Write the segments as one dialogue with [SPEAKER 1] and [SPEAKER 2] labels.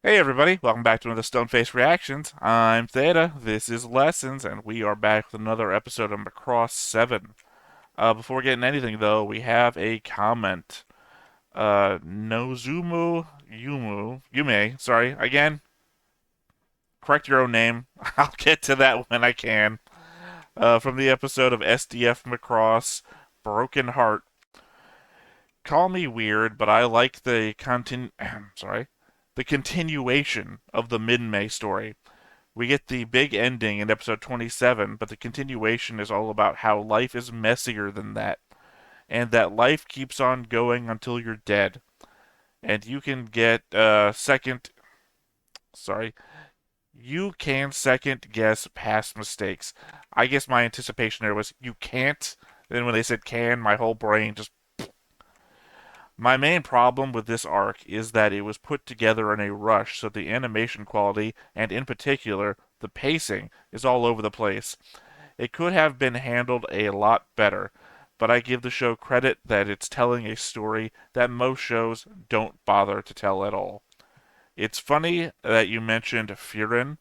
[SPEAKER 1] Hey everybody, welcome back to another Stoneface Reactions. I'm Theta, this is Lessons, and we are back with another episode of Macross 7. Before getting anything though, we have a comment. Yume, sorry, again, correct your own name. I'll get to that when I can. From the episode of SDF Macross, Broken Heart. Call me weird, but I like the sorry, the continuation of the Min-May story. We get the big ending in episode 27, but the continuation is all about how life is messier than that, and that life keeps on going until you're dead. And you can get sorry, you can second guess past mistakes. I guess my anticipation there was you can't. Then when they said can, my whole brain just. My main problem with this arc is that it was put together in a rush, so the animation quality, and in particular, the pacing, is all over the place. It could have been handled a lot better, but I give the show credit that it's telling a story that most shows don't bother to tell at all. It's funny that you mentioned Furin.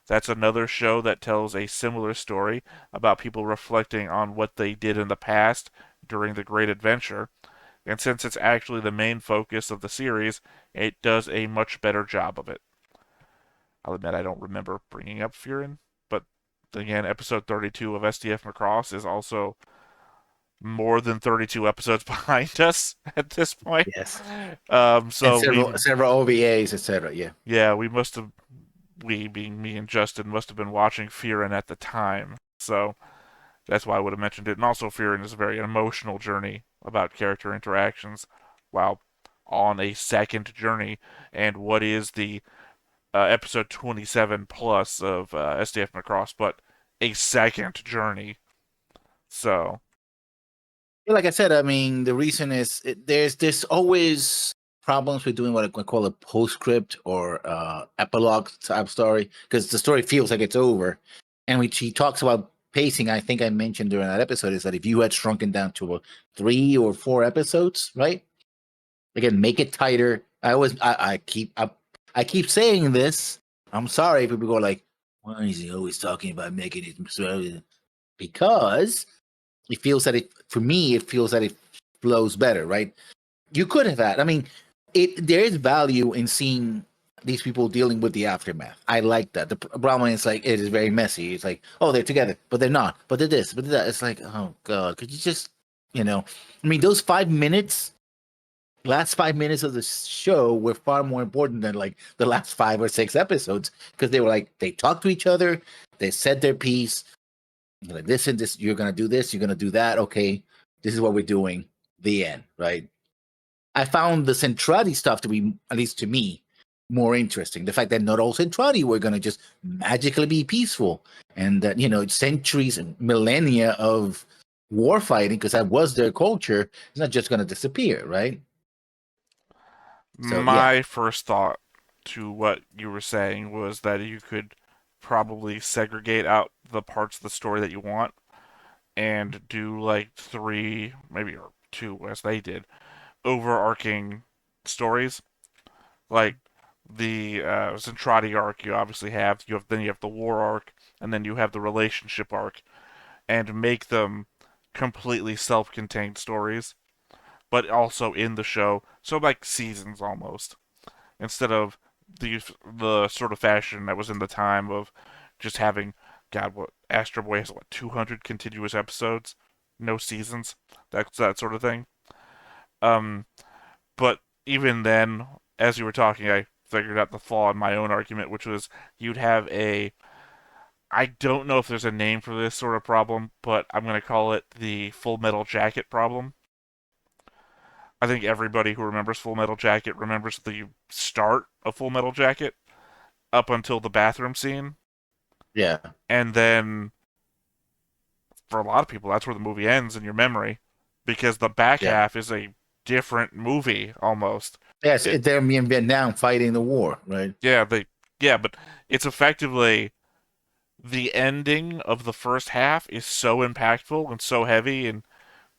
[SPEAKER 1] That's another show that tells a similar story about people reflecting on what they did in the past during the Great Adventure, and since it's actually the main focus of the series, it does a much better job of it. I'll admit I don't remember bringing up Furin, but again, episode 32 of SDF Macross is also more than 32 episodes behind us at this point.
[SPEAKER 2] Yes, and
[SPEAKER 1] So we,
[SPEAKER 2] several OVAs, etc. Yeah.
[SPEAKER 1] yeah, we being me and Justin, must have been watching Furin at the time. So that's why I would have mentioned it. And also, Furin is a very emotional journey about character interactions while on a second journey. And what is the episode 27 plus of SDF Macross, but a second journey. So,
[SPEAKER 2] Like I said, I mean, the reason is there's always problems with doing what I call a postscript or epilogue type story because the story feels like it's over. And when she talks about pacing, I think I mentioned during that episode is that if you had shrunken down to 3 or 4 episodes, right? Again, make it tighter. I keep saying this. I'm sorry, people go like, why is he always talking about making it? Because it feels that it for me it feels that it flows better, right? You could have had, I mean, it there is value in seeing these people dealing with the aftermath. I like that. The problem is like it is very messy. It's like, oh, they're together, but they're not, but they're this, but they're that. It's like, oh god, could you just, I mean, those 5 minutes, last 5 minutes of the show were far more important than like the last 5 or 6 episodes because they were like they talked to each other, they said their piece, like this and this, you're gonna do this, you're gonna do that. Okay, this is what we're doing. The end, right? I found the Centrati stuff to be, at least to me, more interesting. The fact that not all Centrati were gonna just magically be peaceful, and that centuries and millennia of war fighting, because that was their culture, is not just gonna disappear, right? So yeah,
[SPEAKER 1] my first thought to what you were saying was that you could probably segregate out the parts of the story that you want and do like three, maybe or two, as they did, overarching stories. Like the Zentradi arc, then you have the war arc, and then you have the relationship arc, and make them completely self-contained stories, but also in the show. So like seasons almost, instead of the sort of fashion that was in the time of just having, God, what Astro Boy has, what, 200 continuous episodes, no seasons, that sort of thing. Um, but even then, as you were talking, I figured out the flaw in my own argument, which was you'd have a. I don't know if there's a name for this sort of problem, but I'm going to call it the Full Metal Jacket problem. I think everybody who remembers Full Metal Jacket remembers the start of Full Metal Jacket up until the bathroom scene.
[SPEAKER 2] yeah,
[SPEAKER 1] And then, for a lot of people, that's where the movie ends in your memory because the back
[SPEAKER 2] yeah,
[SPEAKER 1] half is a different movie almost.
[SPEAKER 2] yes.
[SPEAKER 1] It,
[SPEAKER 2] They're in Vietnam fighting the war, right?
[SPEAKER 1] yeah, yeah, but it's effectively the ending of the first half is so impactful and so heavy and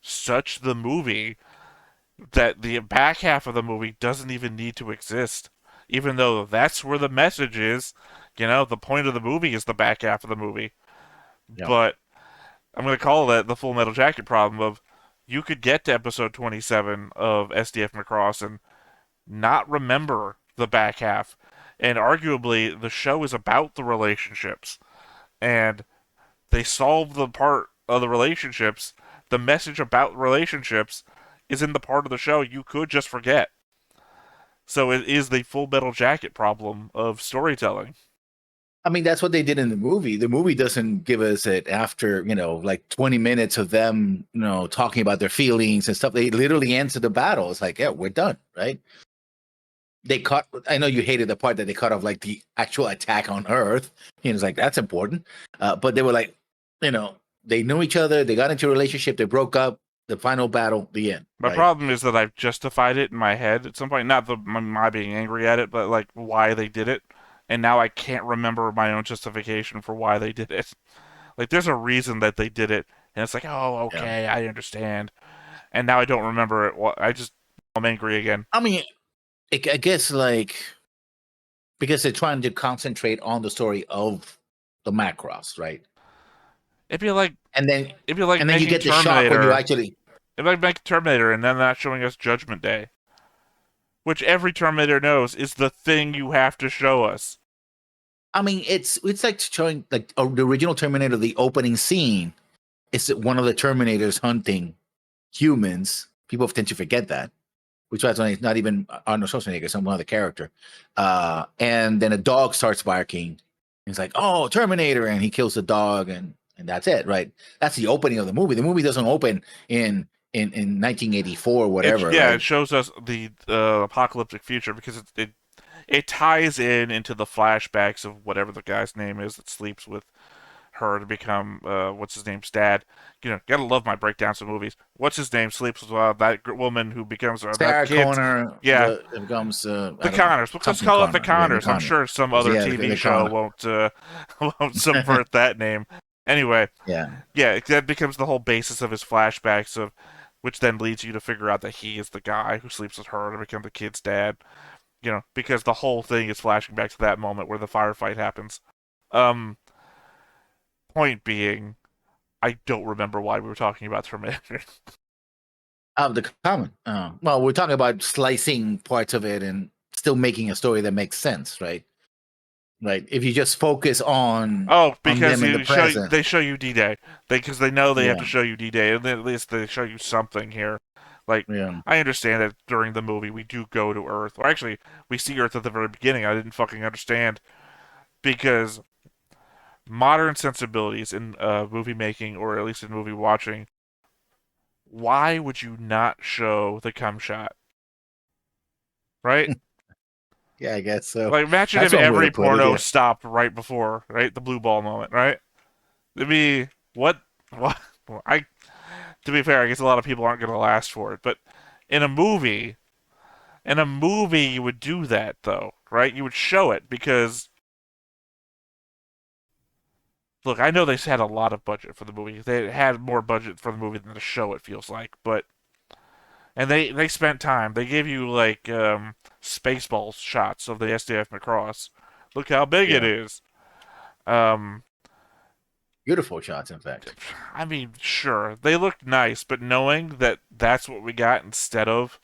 [SPEAKER 1] such the movie that the back half of the movie doesn't even need to exist. even though that's where the message is. The point of the movie is the back half of the movie.
[SPEAKER 2] Yeah.
[SPEAKER 1] But I'm going to call that the Full Metal Jacket problem of you could get to episode 27 of SDF Macross and not remember the back half. And arguably, the show is about the relationships. And they solve the part of the relationships. The message about relationships is in the part of the show you could just forget. So it is the Full Metal Jacket problem of storytelling.
[SPEAKER 2] I mean, that's what they did in the movie. The movie doesn't give us it after, like 20 minutes of them, talking about their feelings and stuff. They literally answer the battle. It's like, yeah, we're done, right? I know you hated the part that they cut off like the actual attack on Earth. It's like, that's important. But they were like, you know, they knew each other. They got into a relationship. They broke up. The final battle, the end,
[SPEAKER 1] My
[SPEAKER 2] right?
[SPEAKER 1] problem is that I've justified it in my head at some point. Not my being angry at it, but like why they did it. And now I can't remember my own justification for why they did it. Like there's a reason that they did it, and it's like, oh,
[SPEAKER 2] Yeah.
[SPEAKER 1] okay, I understand. And now I don't remember it. I'm angry again.
[SPEAKER 2] I mean, I guess like because they're trying to concentrate on the story of the Macross, right?
[SPEAKER 1] It'd be like
[SPEAKER 2] And then
[SPEAKER 1] it'd be like
[SPEAKER 2] you
[SPEAKER 1] making
[SPEAKER 2] get the shock when you
[SPEAKER 1] Terminator.
[SPEAKER 2] actually.
[SPEAKER 1] It'd be like making Terminator and then not showing us Judgment Day, which every Terminator knows is the thing you have to show us.
[SPEAKER 2] I mean, it's like showing like the original Terminator. The opening scene is one of the Terminators hunting humans. People tend to forget that, which was when it's not even Arnold Schwarzenegger, some other character. And then a dog starts barking. It's like, oh, Terminator, and he kills the dog, and that's it, right? That's the opening of the movie. The movie doesn't open in 1984 or whatever,
[SPEAKER 1] It
[SPEAKER 2] right?
[SPEAKER 1] shows us the apocalyptic future because it ties in into the flashbacks of whatever the guy's name is that sleeps with her to become what's his name's dad. Gotta love my breakdowns of movies. What's his name sleeps with that woman who becomes that
[SPEAKER 2] Sarah
[SPEAKER 1] kid's.
[SPEAKER 2] Connor,
[SPEAKER 1] Yeah,
[SPEAKER 2] it becomes
[SPEAKER 1] the
[SPEAKER 2] I don't know,
[SPEAKER 1] Connors. Let's
[SPEAKER 2] something
[SPEAKER 1] call it the
[SPEAKER 2] Connor. Yeah, the
[SPEAKER 1] Connors. I'm
[SPEAKER 2] Connor.
[SPEAKER 1] sure some other
[SPEAKER 2] Yeah,
[SPEAKER 1] TV
[SPEAKER 2] the
[SPEAKER 1] show
[SPEAKER 2] Connor.
[SPEAKER 1] won't won't subvert that name. Anyway,
[SPEAKER 2] Yeah.
[SPEAKER 1] yeah, that becomes the whole basis of his flashbacks of which then leads you to figure out that he is the guy who sleeps with her to become the kid's dad. Because the whole thing is flashing back to that moment where the firefight happens. Um, Point being, I don't remember why we were talking about Terminator.
[SPEAKER 2] The common. Well, we're talking about slicing parts of it and still making a story that makes sense, right? Right. If you just focus
[SPEAKER 1] Oh,
[SPEAKER 2] on
[SPEAKER 1] because
[SPEAKER 2] them in the present,
[SPEAKER 1] they show you D-Day, because they know they have
[SPEAKER 2] yeah,
[SPEAKER 1] to show you D-Day, and then at least they show you something here. Like,
[SPEAKER 2] yeah.
[SPEAKER 1] I understand that during the movie we do go to Earth, or actually we see Earth at the very beginning. I didn't fucking understand because modern sensibilities in movie making, or at least in movie watching, why would you not show the cum shot? Right?
[SPEAKER 2] Yeah, I guess so.
[SPEAKER 1] Like, imagine if
[SPEAKER 2] That's one way to
[SPEAKER 1] every
[SPEAKER 2] put it.
[SPEAKER 1] porno
[SPEAKER 2] Yeah.
[SPEAKER 1] stopped right before, right, the blue ball moment, right? It'd be what? What? Well, to be fair, I guess a lot of people aren't going to last for it, but in a movie, you would do that though, right? You would show it because look, I know they had a lot of budget for the movie. They had more budget for the movie than the show. It feels like, but and they spent time. They gave you like Spaceballs shots of the SDF Macross. Look how big it
[SPEAKER 2] Yeah.
[SPEAKER 1] is. Um,
[SPEAKER 2] Beautiful shots, in fact.
[SPEAKER 1] I mean, sure, they looked nice, but knowing that that's what we got instead of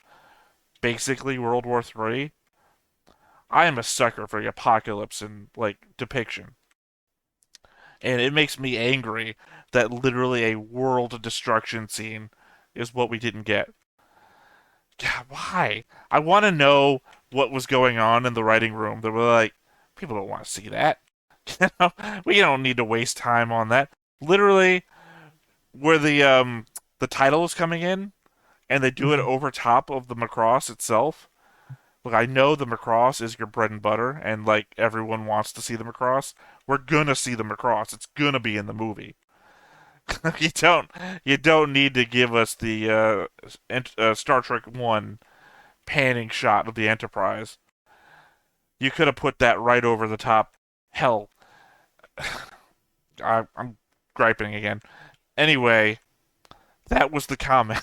[SPEAKER 1] basically World War III, I am a sucker for the apocalypse and like depiction, and it makes me angry that literally a world destruction scene is what we didn't get. God, why? I want to know what was going on in the writing room. They were like, people don't want to see that. We don't need to waste time on that. Literally, where the title is coming in, and they do it
[SPEAKER 2] Mhm.
[SPEAKER 1] over top of the Macross itself. Look, I know the Macross is your bread and butter, and like everyone wants to see the Macross. We're gonna see the Macross. It's gonna be in the movie. you don't you don't need to give us the Star Trek One panning shot of the Enterprise. You could have put that right over the top. Hell, I'm griping again. Anyway, that was the comment.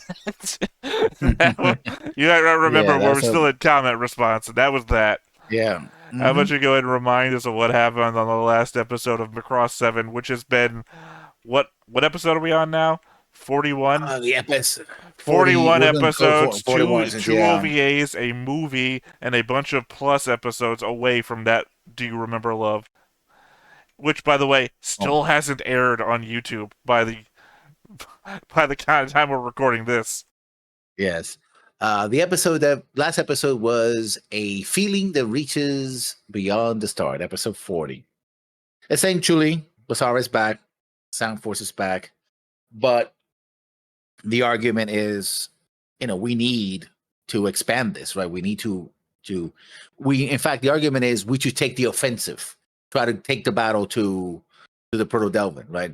[SPEAKER 1] You might
[SPEAKER 2] Yeah,
[SPEAKER 1] remember where we're
[SPEAKER 2] that's a
[SPEAKER 1] still in comment response, and that was that.
[SPEAKER 2] Yeah.
[SPEAKER 1] How about
[SPEAKER 2] Hmm.
[SPEAKER 1] you go ahead and remind us of what happened on the last episode of Macross 7, which has been what episode are we on now? 41?
[SPEAKER 2] The episode 40.
[SPEAKER 1] 41
[SPEAKER 2] We're going to go for
[SPEAKER 1] episodes,
[SPEAKER 2] 41 since,
[SPEAKER 1] two
[SPEAKER 2] yeah.
[SPEAKER 1] OVAs, a movie, and a bunch of plus episodes away from that Do You Remember Love? Which, by the way,
[SPEAKER 2] Oh,
[SPEAKER 1] still hasn't aired on YouTube by the kind of time we're recording this.
[SPEAKER 2] yes. The last episode was A Feeling That Reaches Beyond the Start, episode 40. Essentially, Basara is back, Sound Force is back, but the argument is, we need to expand this, right? We need to we in fact the argument is we should take the offensive, try to take the battle to the Proto Delvin, right?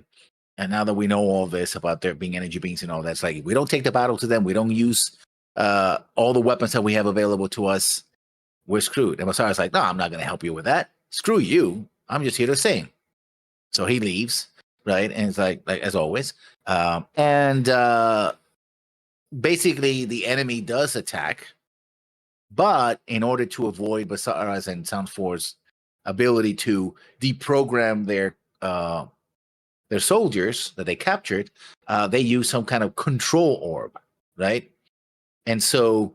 [SPEAKER 2] And now that we know all this about there being energy beings and all that, it's like if we don't take the battle to them, we don't use all the weapons that we have available to us, we're screwed. And Masara's like, no, I'm not gonna help you with that. Screw you. I'm just here to sing. So he leaves, right? And it's like as always. And basically the enemy does attack, but in order to avoid Basara's and Soundfor's ability to deprogram their soldiers that they captured, they use some kind of control orb, right? And so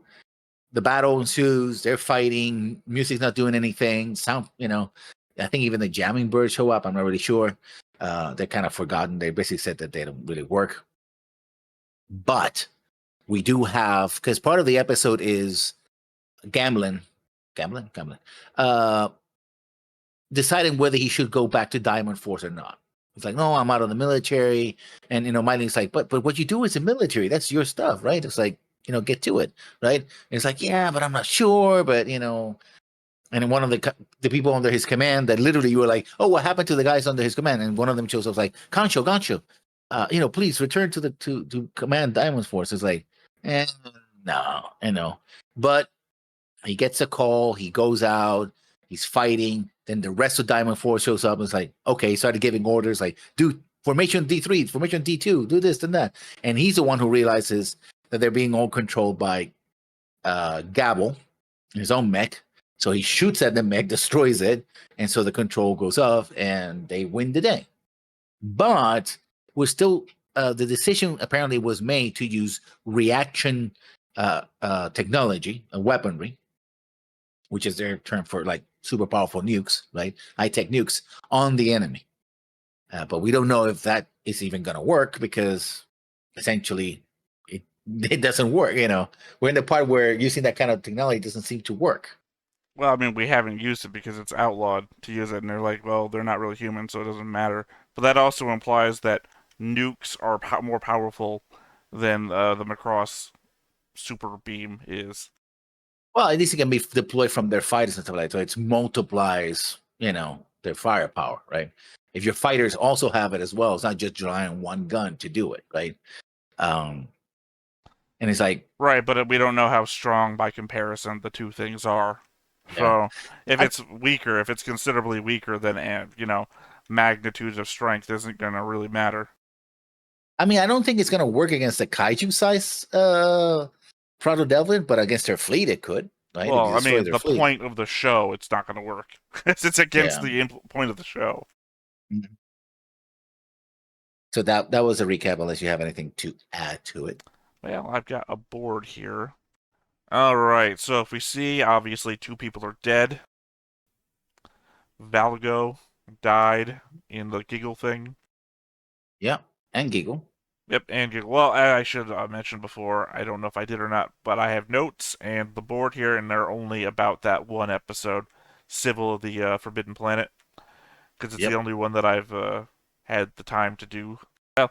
[SPEAKER 2] the battle ensues. They're fighting. Music's not doing anything. I think even the jamming birds show up. I'm not really sure. They're kind of forgotten. They basically said that they don't really work. But we do have, because part of the episode is gambling, gambling, uh, deciding whether he should go back to Diamond Force or not. It's like, no, I'm out of the military. And, Mylene's like, but what you do is the military. That's your stuff, right? It's like, get to it, right? And it's like, yeah, but I'm not sure. But, and then one of the people under his command that literally you were like, oh, what happened to the guys under his command? And one of them shows up like, Gancho, please return to command Diamond Force. It's like, eh, no, But he gets a call. He goes out. He's fighting. Then the rest of Diamond Force shows up. And it's like, okay, he started giving orders like, do formation D3, formation D2, do this and that. And he's the one who realizes that they're being all controlled by Gabble, his own mech. So he shoots at the mech, destroys it. And so the control goes off and they win the day. But the decision apparently was made to use reaction technology, weaponry, which is their term for like super powerful nukes, right? High tech nukes on the enemy. But we don't know if that is even going to work because essentially it, it doesn't work. We're in the part where using that kind of technology doesn't seem to work.
[SPEAKER 1] Well, I mean, we haven't used it because it's outlawed to use it, and they're like, well, they're not really human, so it doesn't matter. But that also implies that nukes are more powerful than the Macross super beam is.
[SPEAKER 2] Well, at least it can be deployed from their fighters and stuff like that. So it multiplies, their firepower, right? If your fighters also have it as well, it's not just relying on one gun to do it, right? Um, and it's like,
[SPEAKER 1] Right, but we don't know how strong by comparison the two things are.
[SPEAKER 2] yeah,
[SPEAKER 1] So if
[SPEAKER 2] I,
[SPEAKER 1] it's weaker, if it's considerably weaker, then magnitudes of strength isn't going to really matter.
[SPEAKER 2] I mean, I don't think it's going to work against the kaiju size Proto Devlin, but against their fleet, it could, right? If you
[SPEAKER 1] Well, I
[SPEAKER 2] destroy
[SPEAKER 1] mean,
[SPEAKER 2] their
[SPEAKER 1] the
[SPEAKER 2] fleet,
[SPEAKER 1] point of the show, it's not going to work. It's against
[SPEAKER 2] yeah.
[SPEAKER 1] the point of the show.
[SPEAKER 2] Mhm. So that was a recap, unless you have anything to add to it.
[SPEAKER 1] Well, I've got a board here. All right, so if we see, obviously, two people are dead. Valgo died in the giggle thing.
[SPEAKER 2] Yeah, and Giggle.
[SPEAKER 1] Yep, and giggle. Well, I should mention before, I don't know if I did or not, but I have notes and the board here, and they're only about that one episode, Civil of the Forbidden Planet, because it's the
[SPEAKER 2] Yep.
[SPEAKER 1] only one that I've had the time to do. Well,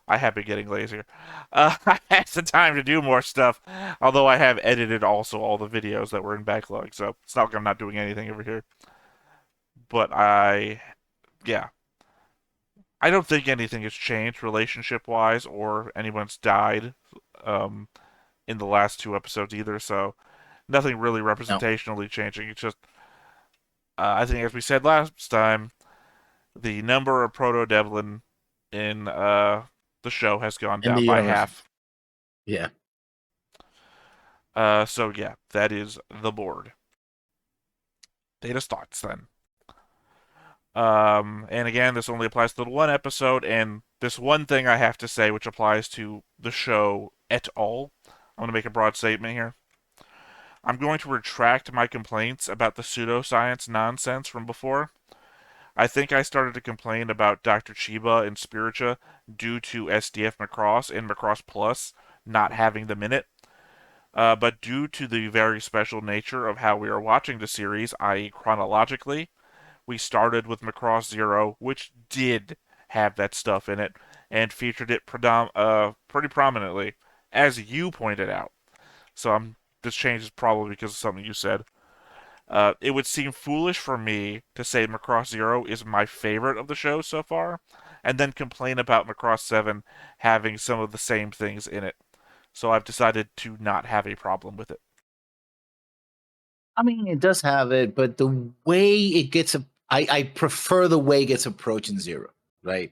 [SPEAKER 1] I have been getting lazier. I had the time to do more stuff, although I have edited also all the videos that were in backlog, so it's not like I'm not doing anything over here. But yeah, I don't think anything has changed relationship-wise, or anyone's died um, in the last two episodes either, so nothing really
[SPEAKER 2] No,
[SPEAKER 1] representationally changing. It's just, I think as we said last time, the number of Proto Devlin in the show has gone
[SPEAKER 2] in the
[SPEAKER 1] down by
[SPEAKER 2] universe.
[SPEAKER 1] half.
[SPEAKER 2] Yeah.
[SPEAKER 1] So yeah, that is the board. Theta's thoughts then. And again, this only applies to the one episode, and this one thing I have to say, which applies to the show at all. I'm going to make a broad statement here. I'm going to retract my complaints about the pseudoscience nonsense from before. I think I started to complain about Dr. Chiba and Spiritia due to SDF Macross and Macross Plus not having them in it. But due to the very special nature of how we are watching the series, i.e., chronologically, we started with Macross Zero, which did have that stuff in it and featured it pretty prominently, as you pointed out. So this change is probably because of something you said. It would seem foolish for me to say Macross Zero is my favorite of the show so far, and then complain about Macross 7 having some of the same things in it. So I've decided to not have a problem with it.
[SPEAKER 2] I mean, it does have it, but the way it gets, I prefer the way it gets approached in Zero, right?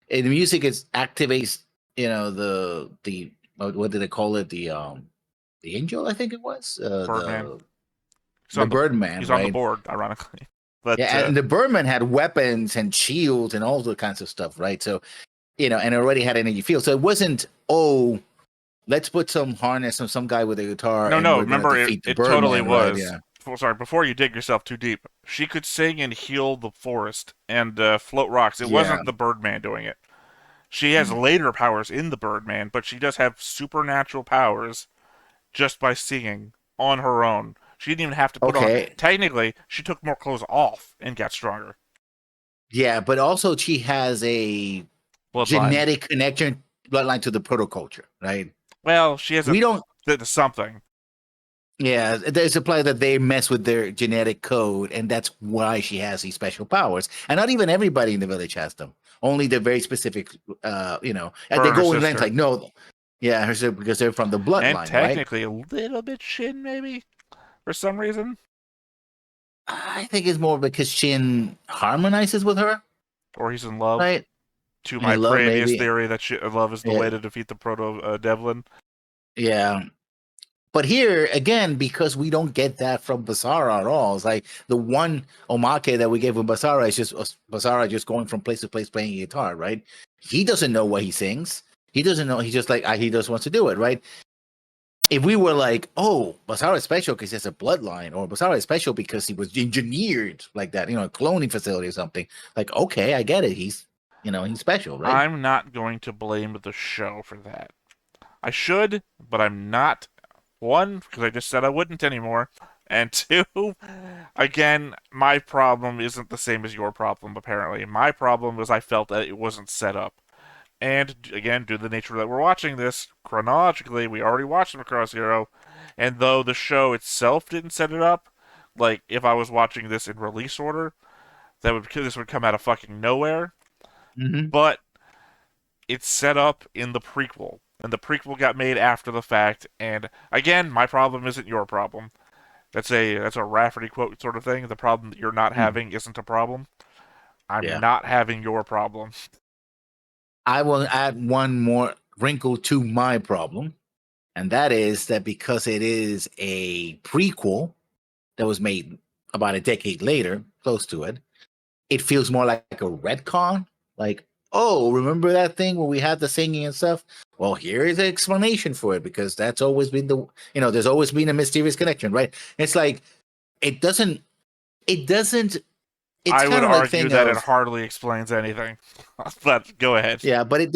[SPEAKER 2] And the music is activates, the what did they call it? The angel, I think it was,
[SPEAKER 1] Birdman.
[SPEAKER 2] the Birdman,
[SPEAKER 1] He's on the
[SPEAKER 2] right?
[SPEAKER 1] board, ironically. But
[SPEAKER 2] Yeah, and the Birdman had weapons and shields and all the kinds of stuff, right? So, and it already had energy field. So it wasn't, oh, let's put some harness on some guy with a guitar and
[SPEAKER 1] no,
[SPEAKER 2] we're gonna
[SPEAKER 1] remember
[SPEAKER 2] defeat the
[SPEAKER 1] it totally
[SPEAKER 2] Birdman, right?
[SPEAKER 1] was.
[SPEAKER 2] Yeah.
[SPEAKER 1] Sorry, before you dig yourself too deep, she could sing and heal the forest and float rocks. It
[SPEAKER 2] Yeah.
[SPEAKER 1] wasn't the Birdman doing it. She has
[SPEAKER 2] Mm.
[SPEAKER 1] later powers in the Birdman, but she does have supernatural powers just by singing on her own. She didn't even have to put on.
[SPEAKER 2] Okay.
[SPEAKER 1] Technically, she took more clothes off and got stronger.
[SPEAKER 2] Yeah, but also she has a
[SPEAKER 1] Bloodline.
[SPEAKER 2] genetic connection bloodline to the protoculture, right?
[SPEAKER 1] Well, she has
[SPEAKER 2] We don't.
[SPEAKER 1] something.
[SPEAKER 2] Yeah, there's a play that they mess with their genetic code, and that's why she has these special powers. And not even everybody in the village has them. Only the very specific, and
[SPEAKER 1] Her
[SPEAKER 2] they
[SPEAKER 1] and her
[SPEAKER 2] go in length
[SPEAKER 1] sister.
[SPEAKER 2] like, no, yeah, because they're from the
[SPEAKER 1] And
[SPEAKER 2] bloodline, right?
[SPEAKER 1] technically a little bit Shin, maybe, for some reason.
[SPEAKER 2] I think it's more because Shin harmonizes with her,
[SPEAKER 1] Or he's in love.
[SPEAKER 2] right?
[SPEAKER 1] To my
[SPEAKER 2] In love,
[SPEAKER 1] previous
[SPEAKER 2] maybe.
[SPEAKER 1] theory that love is the
[SPEAKER 2] Yeah,
[SPEAKER 1] way to defeat the proto Devlin.
[SPEAKER 2] yeah. But here again, because we don't get that from Basara at all, it's like the one omake that we gave with Basara is just Basara just going from place to place playing guitar, right? He doesn't know what he sings. He doesn't know. He's just like he just wants to do it, right? If we were like, oh, Basara is special because he has a bloodline, or Basara is special because he was engineered like that, a cloning facility or something. Like, okay, I get it. He's special, right?
[SPEAKER 1] I'm not going to blame the show for that. I should, but I'm not. One, because I just said I wouldn't anymore. And two, again, my problem isn't the same as your problem, apparently. My problem was I felt that it wasn't set up. And again, due to the nature that we're watching this, chronologically, we already watched Macross Zero, and though the show itself didn't set it up, like if I was watching this in release order, this would come out of fucking nowhere.
[SPEAKER 2] Mm-hmm.
[SPEAKER 1] But it's set up in the prequel, and the prequel got made after the fact. And again, my problem isn't your problem. That's a Rafferty quote sort of thing. The problem that you're not
[SPEAKER 2] Mm.
[SPEAKER 1] having isn't a problem. I'm
[SPEAKER 2] Yeah.
[SPEAKER 1] not having your problem.
[SPEAKER 2] I will add one more wrinkle to my problem, and that is that because it is a prequel that was made about a decade later, close to it, it feels more like a retcon. Like, oh, remember that thing where we had the singing and stuff? Well, here is an explanation for it because that's always been there's always been a mysterious connection, right? It's like it doesn't. It's
[SPEAKER 1] I would
[SPEAKER 2] kind of like
[SPEAKER 1] argue
[SPEAKER 2] thing
[SPEAKER 1] that it
[SPEAKER 2] of
[SPEAKER 1] hardly explains anything. But go ahead.
[SPEAKER 2] yeah, but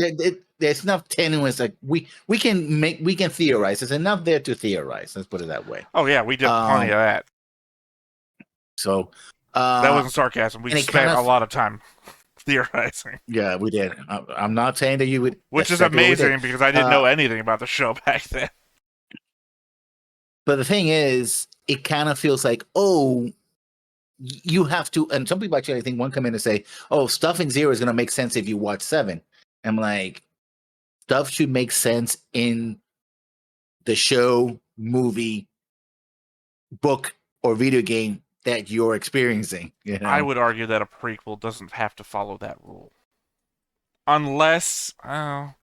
[SPEAKER 2] there's enough tenuous like we can theorize. There's enough there to theorize. Let's put it that way.
[SPEAKER 1] Oh yeah, we did plenty
[SPEAKER 2] Um,
[SPEAKER 1] of that.
[SPEAKER 2] so
[SPEAKER 1] That wasn't sarcasm. We
[SPEAKER 2] and it kind
[SPEAKER 1] spent a
[SPEAKER 2] of
[SPEAKER 1] lot of time theorizing,
[SPEAKER 2] yeah, we did. I'm not saying that you would.
[SPEAKER 1] which
[SPEAKER 2] That's
[SPEAKER 1] is
[SPEAKER 2] exactly what we did.
[SPEAKER 1] amazing because I didn't
[SPEAKER 2] Uh,
[SPEAKER 1] know anything about the show back then.
[SPEAKER 2] but the thing is, it kind of feels like oh, you have to. And some people actually, I think, one come in and say, "Oh, stuff in Zero is going to make sense if you watch 7." I'm like, stuff should make sense in the show, movie, book, or video game that you're experiencing.
[SPEAKER 1] I would argue that a prequel doesn't have to follow that rule, unless I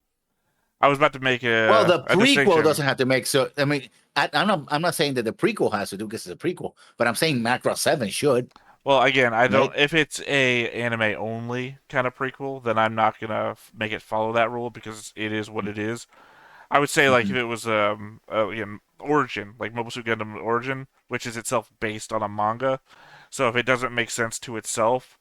[SPEAKER 1] was about to make
[SPEAKER 2] Well, the
[SPEAKER 1] a
[SPEAKER 2] prequel
[SPEAKER 1] distinction.
[SPEAKER 2] doesn't have to make so. I mean, I'm not saying that the prequel has to do because it's a prequel, but I'm saying Macross 7 should.
[SPEAKER 1] Well, again, I don't.
[SPEAKER 2] right?
[SPEAKER 1] If it's a anime only kind of prequel, then I'm not gonna make it follow that rule because it is what it is. I would say like
[SPEAKER 2] Mm-hmm.
[SPEAKER 1] if it was Origin, like Mobile Suit Gundam Origin, which is itself based on a manga. So if it doesn't make sense to itself,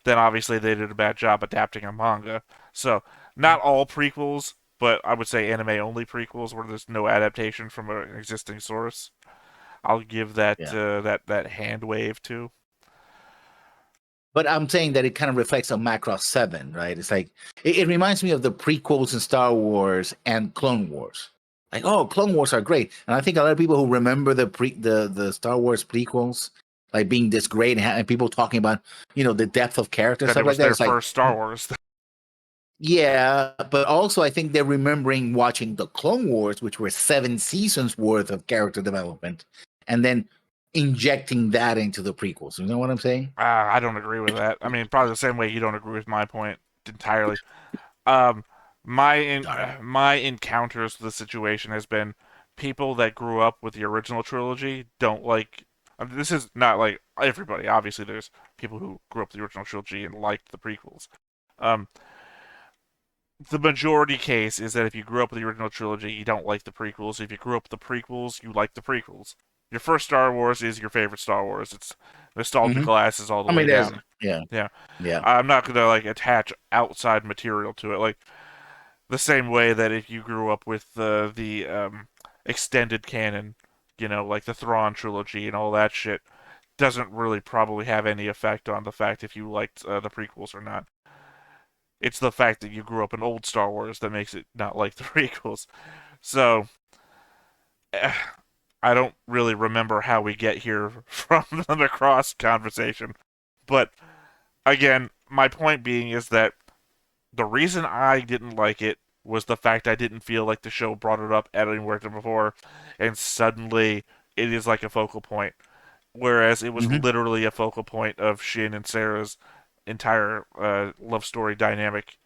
[SPEAKER 1] then obviously they did a bad job adapting a manga. So not all prequels, but I would say anime only prequels where there's no adaptation from an existing source. I'll give that
[SPEAKER 2] Yeah.
[SPEAKER 1] that hand wave to.
[SPEAKER 2] But I'm saying that it kind of reflects on Macross 7, right? It's like it reminds me of the prequels in Star Wars and Clone Wars. Like, oh, Clone Wars are great, and I think a lot of people who remember the Star Wars prequels like being this great and people talking about the depth of character
[SPEAKER 1] That it
[SPEAKER 2] stuff like
[SPEAKER 1] was
[SPEAKER 2] that.
[SPEAKER 1] their
[SPEAKER 2] It's like,
[SPEAKER 1] first Star Wars.
[SPEAKER 2] yeah, but also I think they're remembering watching the Clone Wars, which were 7 seasons worth of character development, and then injecting that into the prequels. You know what I'm saying?
[SPEAKER 1] I don't agree with that. I mean, probably the same way you don't agree with my point entirely. Um,
[SPEAKER 2] All right.
[SPEAKER 1] my encounters with the situation has been people that grew up with the original trilogy don't like. This is not like everybody. Obviously, there's people who grew up with the original trilogy and liked the prequels. Um, the majority case is that if you grew up with the original trilogy, you don't like the prequels. If you grew up with the prequels, you like the prequels. Your first Star Wars is your favorite Star Wars. It's nostalgia
[SPEAKER 2] Mm-hmm.
[SPEAKER 1] glasses all the
[SPEAKER 2] I
[SPEAKER 1] way
[SPEAKER 2] mean, there's
[SPEAKER 1] down.
[SPEAKER 2] yeah,
[SPEAKER 1] Yeah,
[SPEAKER 2] yeah.
[SPEAKER 1] I'm not gonna like attach outside material to it. Like the same way that if you grew up with the extended canon, like the Thrawn trilogy and all that shit, doesn't really probably have any effect on the fact if you liked the prequels or not. It's the fact that you grew up in old Star Wars that makes it not like the prequels. So eh, I don't really remember how we get here from the Macross conversation, but again, my point being is that the reason I didn't like it was the fact I didn't feel like the show brought it up anywhere before, and suddenly it is like a focal point. Whereas it was
[SPEAKER 2] Hmm.
[SPEAKER 1] literally a focal point of Shin and Sarah's entire love story dynamic.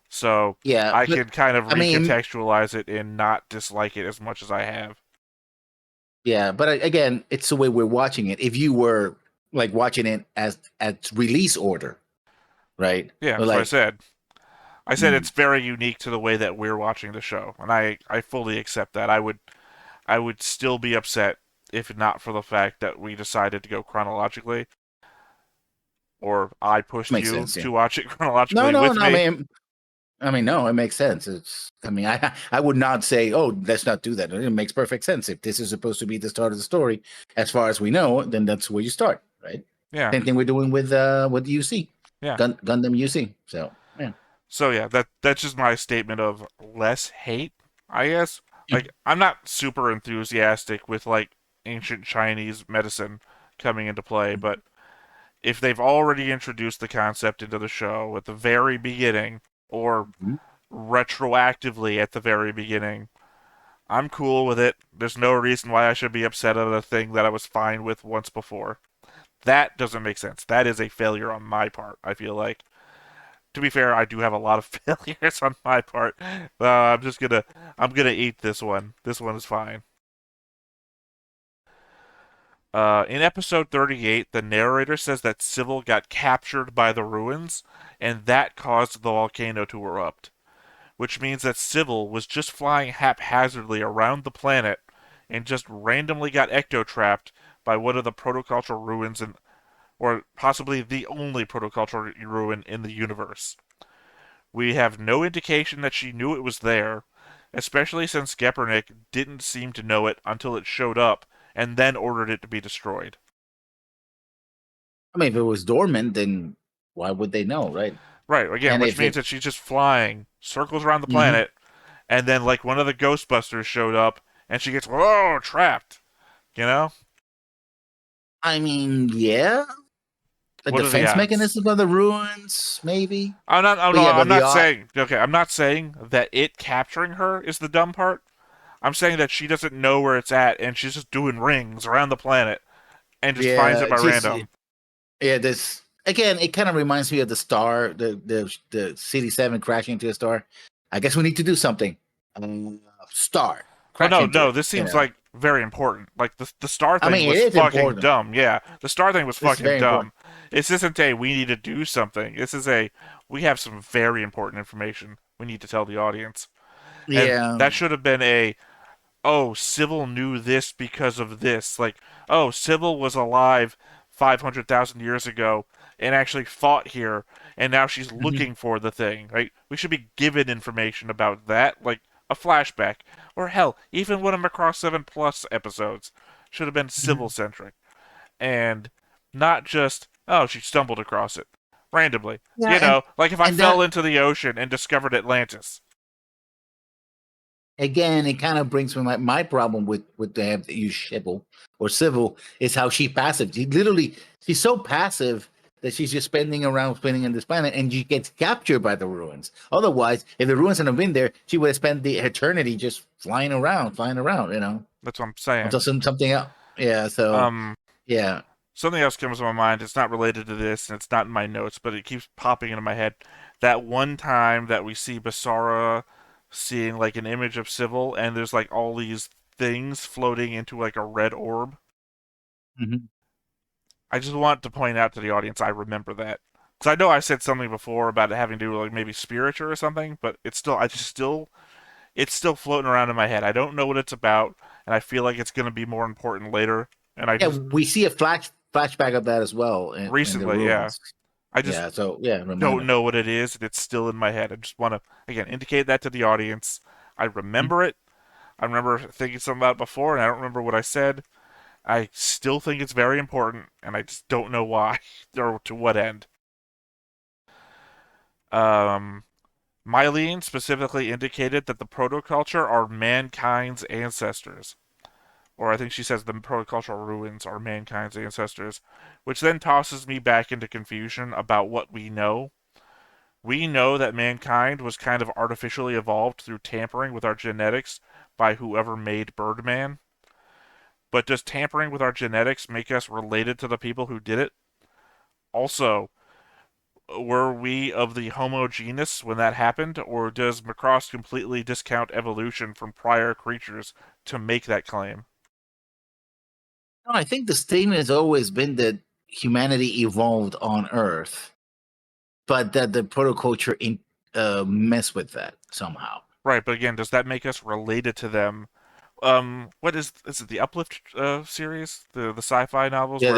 [SPEAKER 1] So
[SPEAKER 2] Yeah,
[SPEAKER 1] I
[SPEAKER 2] but
[SPEAKER 1] can kind of
[SPEAKER 2] I mean,
[SPEAKER 1] recontextualize it and not dislike it as much as I have.
[SPEAKER 2] yeah, but again, it's the way we're watching it. If you were like watching it as at release order, right?
[SPEAKER 1] Yeah,
[SPEAKER 2] But
[SPEAKER 1] that's what I
[SPEAKER 2] like,
[SPEAKER 1] said. I said
[SPEAKER 2] mm,
[SPEAKER 1] it's very unique to the way that we're watching the show, and I fully accept that. I would still be upset if not for the fact that we decided to go chronologically, or I pushed
[SPEAKER 2] makes
[SPEAKER 1] you
[SPEAKER 2] sense. Yeah.
[SPEAKER 1] to watch it
[SPEAKER 2] No,
[SPEAKER 1] chronologically
[SPEAKER 2] no,
[SPEAKER 1] with
[SPEAKER 2] no.
[SPEAKER 1] me.
[SPEAKER 2] I mean, no, it makes sense. It's. I mean, I would not say, oh, let's not do that. It makes perfect sense. If this is supposed to be the start of the story, as far as we know, then that's where you start, right?
[SPEAKER 1] Yeah,
[SPEAKER 2] Same thing we're doing with UC,
[SPEAKER 1] yeah.
[SPEAKER 2] Gundam UC. So yeah.
[SPEAKER 1] So yeah, that's just my statement of less hate, I guess. Like I'm not super enthusiastic with like ancient Chinese medicine coming into play, but if they've already introduced the concept into the show at the very beginning or
[SPEAKER 2] Mhm.
[SPEAKER 1] retroactively at the very beginning, I'm cool with it. There's no reason why I should be upset at a thing that I was fine with once before. That doesn't make sense. That is a failure on my part, I feel like. To be fair, I do have a lot of failures on my part. I'm gonna eat this one. This one is fine. In episode 38, the narrator says that Civil got captured by the ruins, and that caused the volcano to erupt, which means that Civil was just flying haphazardly around the planet and just randomly got ecto-trapped by one of the protocultural ruins, or possibly the only protocultural ruin in the universe. We have no indication that she knew it was there, especially since Gepernick didn't seem to know it until it showed up and then ordered it to be destroyed.
[SPEAKER 2] I mean, if it was dormant, then why would they know, right?
[SPEAKER 1] Right, again,
[SPEAKER 2] And
[SPEAKER 1] which
[SPEAKER 2] if
[SPEAKER 1] means
[SPEAKER 2] it,
[SPEAKER 1] that she's just flying circles around the
[SPEAKER 2] Mhm.
[SPEAKER 1] planet, and then like one of the Ghostbusters showed up, and she gets trapped. You know,
[SPEAKER 2] I mean, yeah, the
[SPEAKER 1] what are the
[SPEAKER 2] defense
[SPEAKER 1] odds?
[SPEAKER 2] mechanism of the ruins, maybe.
[SPEAKER 1] I'm not. Oh
[SPEAKER 2] But
[SPEAKER 1] no,
[SPEAKER 2] yeah,
[SPEAKER 1] I'm
[SPEAKER 2] but the
[SPEAKER 1] not
[SPEAKER 2] odd,
[SPEAKER 1] saying. Okay, I'm not saying that it capturing her is the dumb part. I'm saying that she doesn't know where it's at, and she's just doing rings around the planet and just finds
[SPEAKER 2] yeah,
[SPEAKER 1] it by
[SPEAKER 2] just
[SPEAKER 1] random.
[SPEAKER 2] yeah. This again, it kind of reminds me of the star, the CD7 crashing into a star. I guess we need to do something. Star.
[SPEAKER 1] Oh
[SPEAKER 2] crack
[SPEAKER 1] no,
[SPEAKER 2] into
[SPEAKER 1] no,
[SPEAKER 2] it.
[SPEAKER 1] this
[SPEAKER 2] You
[SPEAKER 1] seems
[SPEAKER 2] know,
[SPEAKER 1] like very important. Like the star
[SPEAKER 2] I
[SPEAKER 1] thing
[SPEAKER 2] mean, it
[SPEAKER 1] was
[SPEAKER 2] is
[SPEAKER 1] fucking
[SPEAKER 2] important.
[SPEAKER 1] dumb. Yeah, the star thing was
[SPEAKER 2] This is
[SPEAKER 1] fucking
[SPEAKER 2] very
[SPEAKER 1] dumb.
[SPEAKER 2] important.
[SPEAKER 1] This isn't a we need to do something. This is a we have some very important information we need to tell the audience. And
[SPEAKER 2] Yeah.
[SPEAKER 1] that should have been a oh, Sybil knew this because of this. Like, oh, Sybil was alive 500,000 years ago and actually fought here, and now she's
[SPEAKER 2] Mhm.
[SPEAKER 1] looking for the thing. Right? We should be given information about that, like a flashback, or hell, even one of Macross 7 Plus episodes should have been Sybil
[SPEAKER 2] Mhm.
[SPEAKER 1] centric, and not just oh, she stumbled across it randomly.
[SPEAKER 2] Yeah,
[SPEAKER 1] You know, like if I
[SPEAKER 2] and
[SPEAKER 1] fell
[SPEAKER 2] that
[SPEAKER 1] into the ocean and discovered Atlantis.
[SPEAKER 2] again, it kind of brings me my problem with the have to use Shibble or Civil is how she passive. She's so passive that she's just spinning in this planet, and she gets captured by the ruins. Otherwise, if the ruins hadn't been there, she would have spent the eternity just flying around. You know,
[SPEAKER 1] That's what I'm saying.
[SPEAKER 2] until something else. Yeah. So
[SPEAKER 1] Um,
[SPEAKER 2] yeah.
[SPEAKER 1] Something else comes to my mind. It's not related to this, and it's not in my notes, but it keeps popping into my head. That one time that we see Basara seeing like an image of Sybil, and there's like all these things floating into like a red orb.
[SPEAKER 2] Mhm.
[SPEAKER 1] I just want to point out to the audience I remember that. Because I know I said something before about it having to do with like maybe spiritual or something, but it's still floating around in my head. I don't know what it's about, and I feel like it's going to be more important later. And I
[SPEAKER 2] Yeah,
[SPEAKER 1] just
[SPEAKER 2] we see a flashback of that as well in the
[SPEAKER 1] recently, yeah,
[SPEAKER 2] ruins.
[SPEAKER 1] I just
[SPEAKER 2] Yeah. So yeah,
[SPEAKER 1] don't
[SPEAKER 2] reminder.
[SPEAKER 1] know what it is, and it's still in my head. I just want to again indicate that to the audience. I remember it. I remember thinking something about it before, and I don't remember what I said. I still think it's very important, and I just don't know why or to what end. Um, Mylene specifically indicated that the protoculture are mankind's ancestors, or I think she says the protocultural ruins are mankind's ancestors, which then tosses me back into confusion about what we know. We know that mankind was kind of artificially evolved through tampering with our genetics by whoever made Birdman. But does tampering with our genetics make us related to the people who did it? Also, were we of the Homo genus when that happened, or does Macross completely discount evolution from prior creatures to make that claim?
[SPEAKER 2] No, I think the statement has always been that humanity evolved on Earth, but that the protoculture mess with that somehow.
[SPEAKER 1] Right, but again, does that make us related to them? What is it the Uplift series, the sci-fi novels
[SPEAKER 2] Yeah,
[SPEAKER 1] where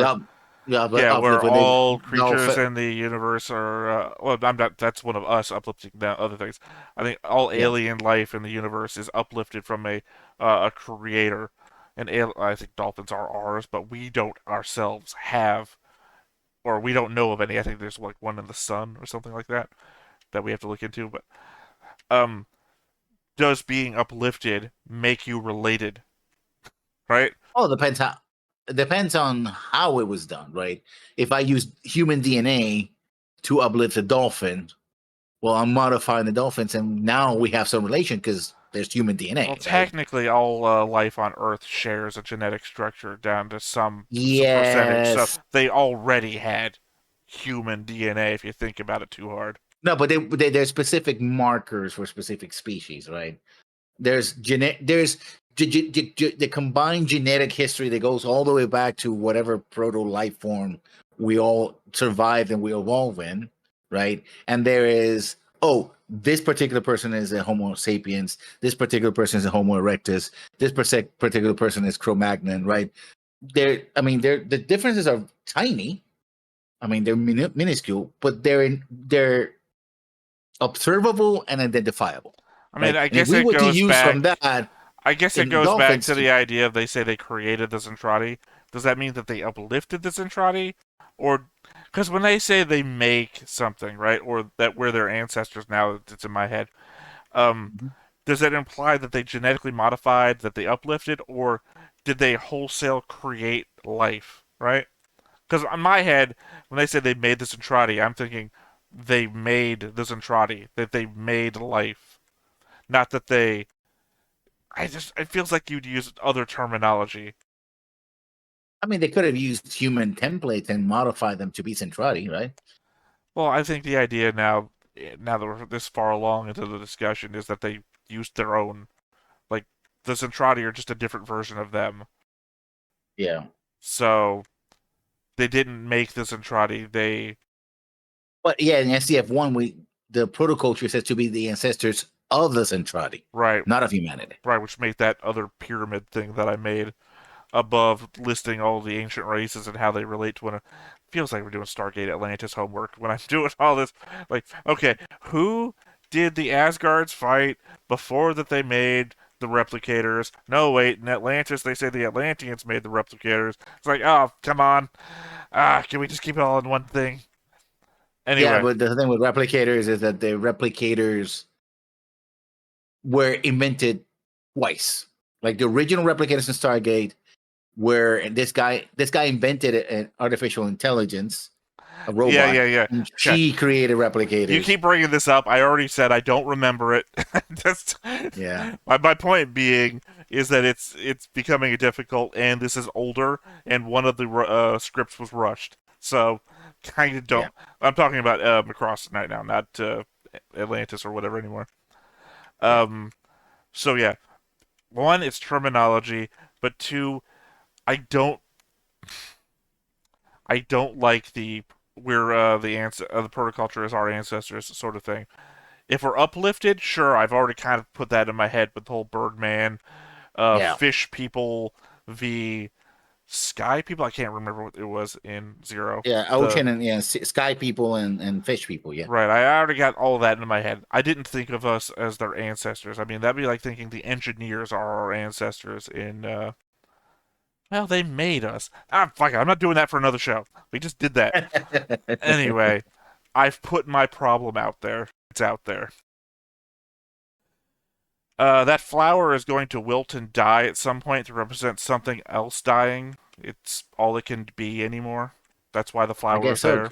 [SPEAKER 1] yeah,
[SPEAKER 2] uplift
[SPEAKER 1] where
[SPEAKER 2] when they
[SPEAKER 1] all
[SPEAKER 2] all
[SPEAKER 1] creatures in the universe are. Well, I'm not. That's one of us uplifting the other things. I think all
[SPEAKER 2] yeah.
[SPEAKER 1] alien life in the universe is uplifted from a creator, and I think dolphins are ours, but we don't ourselves have, or we don't know of any. I think there's like one in the sun or something like that that we have to look into. But um, does being uplifted make you related? Right?
[SPEAKER 2] Oh, it depends on how it was done, right? If I use human DNA to uplift a dolphin, well, I'm modifying the dolphins, and now we have some relation because there's human
[SPEAKER 1] Well,
[SPEAKER 2] DNA, right?
[SPEAKER 1] technically, all life on Earth shares a genetic structure down to some percentage, so
[SPEAKER 2] Yes.
[SPEAKER 1] they already had human DNA if you think about it too hard.
[SPEAKER 2] No, but there's specific markers for specific species, right? There's the combined genetic history that goes all the way back to whatever proto life form we all survived and we evolve in, right? And there is, oh, this particular person is a Homo sapiens, this particular person is a Homo erectus, this particular person is Cro-Magnon, right? The differences are tiny. I mean, they're minuscule, but they're observable and identifiable,
[SPEAKER 1] I mean,
[SPEAKER 2] right? And if we were to use from that
[SPEAKER 1] I guess it
[SPEAKER 2] in
[SPEAKER 1] goes back
[SPEAKER 2] dolphins,
[SPEAKER 1] to the idea of they say they created the Zentradi. Does that mean that they uplifted the Zentradi, or because when they say they make something, right, or that we're their ancestors now, it's in my head. Um, does that imply that they genetically modified, that they uplifted, or did they wholesale create life, right? Because on my head, when they say they made the Zentradi, I'm thinking they made the Zentradi, that they made life, not that they. It feels like you'd use other terminology.
[SPEAKER 2] I mean, they could have used human templates and modified them to be Centrati, right?
[SPEAKER 1] Well, I think the idea now that we're this far along into the discussion, is that they used their own, like, the Zentradi are just a different version of them.
[SPEAKER 2] Yeah.
[SPEAKER 1] So they didn't make the Zentradi. They
[SPEAKER 2] But yeah, in SDF1, the protoculture says to be the ancestors of the Centrati,
[SPEAKER 1] right,
[SPEAKER 2] not of humanity.
[SPEAKER 1] right, which made that other pyramid thing that I made above listing all the ancient races and how they relate to one another. Feels like we're doing Stargate Atlantis homework when I'm doing all this. Like, okay, who did the Asgards fight before that they made the replicators? No, wait, in Atlantis they say the Atlanteans made the replicators. It's like, oh, come on. Can we just keep it all in one thing?
[SPEAKER 2] Yeah,
[SPEAKER 1] Anyway,
[SPEAKER 2] but the thing with replicators is that the replicators were invented twice. Like the original replicators in Stargate, where this guy invented an artificial intelligence, a
[SPEAKER 1] yeah,
[SPEAKER 2] robot,
[SPEAKER 1] yeah, yeah.
[SPEAKER 2] and
[SPEAKER 1] Okay,
[SPEAKER 2] she created
[SPEAKER 1] you
[SPEAKER 2] replicators.
[SPEAKER 1] keep bringing this up. I already said I don't remember it. Just
[SPEAKER 2] Yeah,
[SPEAKER 1] my point being is that it's becoming difficult, and this is older, and one of the scripts was rushed. So kind of
[SPEAKER 2] yeah.
[SPEAKER 1] don't. I'm talking about Macross right now, not Atlantis or whatever anymore.
[SPEAKER 2] Yeah.
[SPEAKER 1] Um. So yeah, one, it's terminology, but two, I don't I don't like the we're the protoculture is our ancestors sort of thing. If we're uplifted, sure, I've already kind of put that in my head with the whole Birdman,
[SPEAKER 2] Yeah.
[SPEAKER 1] fish people, the sky people. I can't remember what it was in Zero.
[SPEAKER 2] Yeah.
[SPEAKER 1] The
[SPEAKER 2] Ocean and yeah, sky people and fish people. Yeah.
[SPEAKER 1] right, I already got all of that in my head. I didn't think of us as their ancestors. I mean, that'd be like thinking the engineers are our ancestors in. Well, they made us. Fuck it. I'm not doing that for another show. We just did that. Anyway, I've put my problem out there. It's out there. That flower is going to wilt and die at some point to represent something else dying. It's all it can be anymore. That's why the
[SPEAKER 2] I
[SPEAKER 1] flower
[SPEAKER 2] guess
[SPEAKER 1] is
[SPEAKER 2] so.
[SPEAKER 1] there.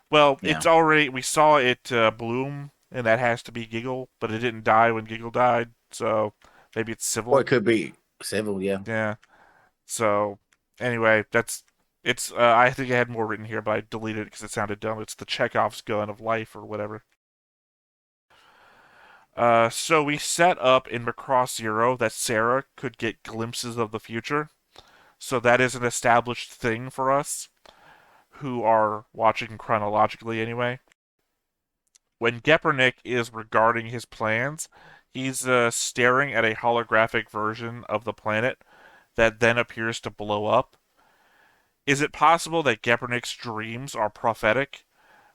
[SPEAKER 1] Well,
[SPEAKER 2] Yeah.
[SPEAKER 1] it's already. We saw it bloom, and that has to be Giggle, but it didn't die when Giggle died, so maybe it's
[SPEAKER 2] Or
[SPEAKER 1] civil.
[SPEAKER 2] it could be civil. Yeah.
[SPEAKER 1] Yeah. So, anyway, that's. It's. I think I had more written here, but I deleted it because it sounded dumb. It's the Chekhov's gun of life or whatever. So we set up in Macross Zero that Sarah could get glimpses of the future. So that is an established thing for us who are watching chronologically anyway. When Gepernick is regarding his plans, he's staring at a holographic version of the planet that then appears to blow up. Is it possible that Gepernick's dreams are prophetic,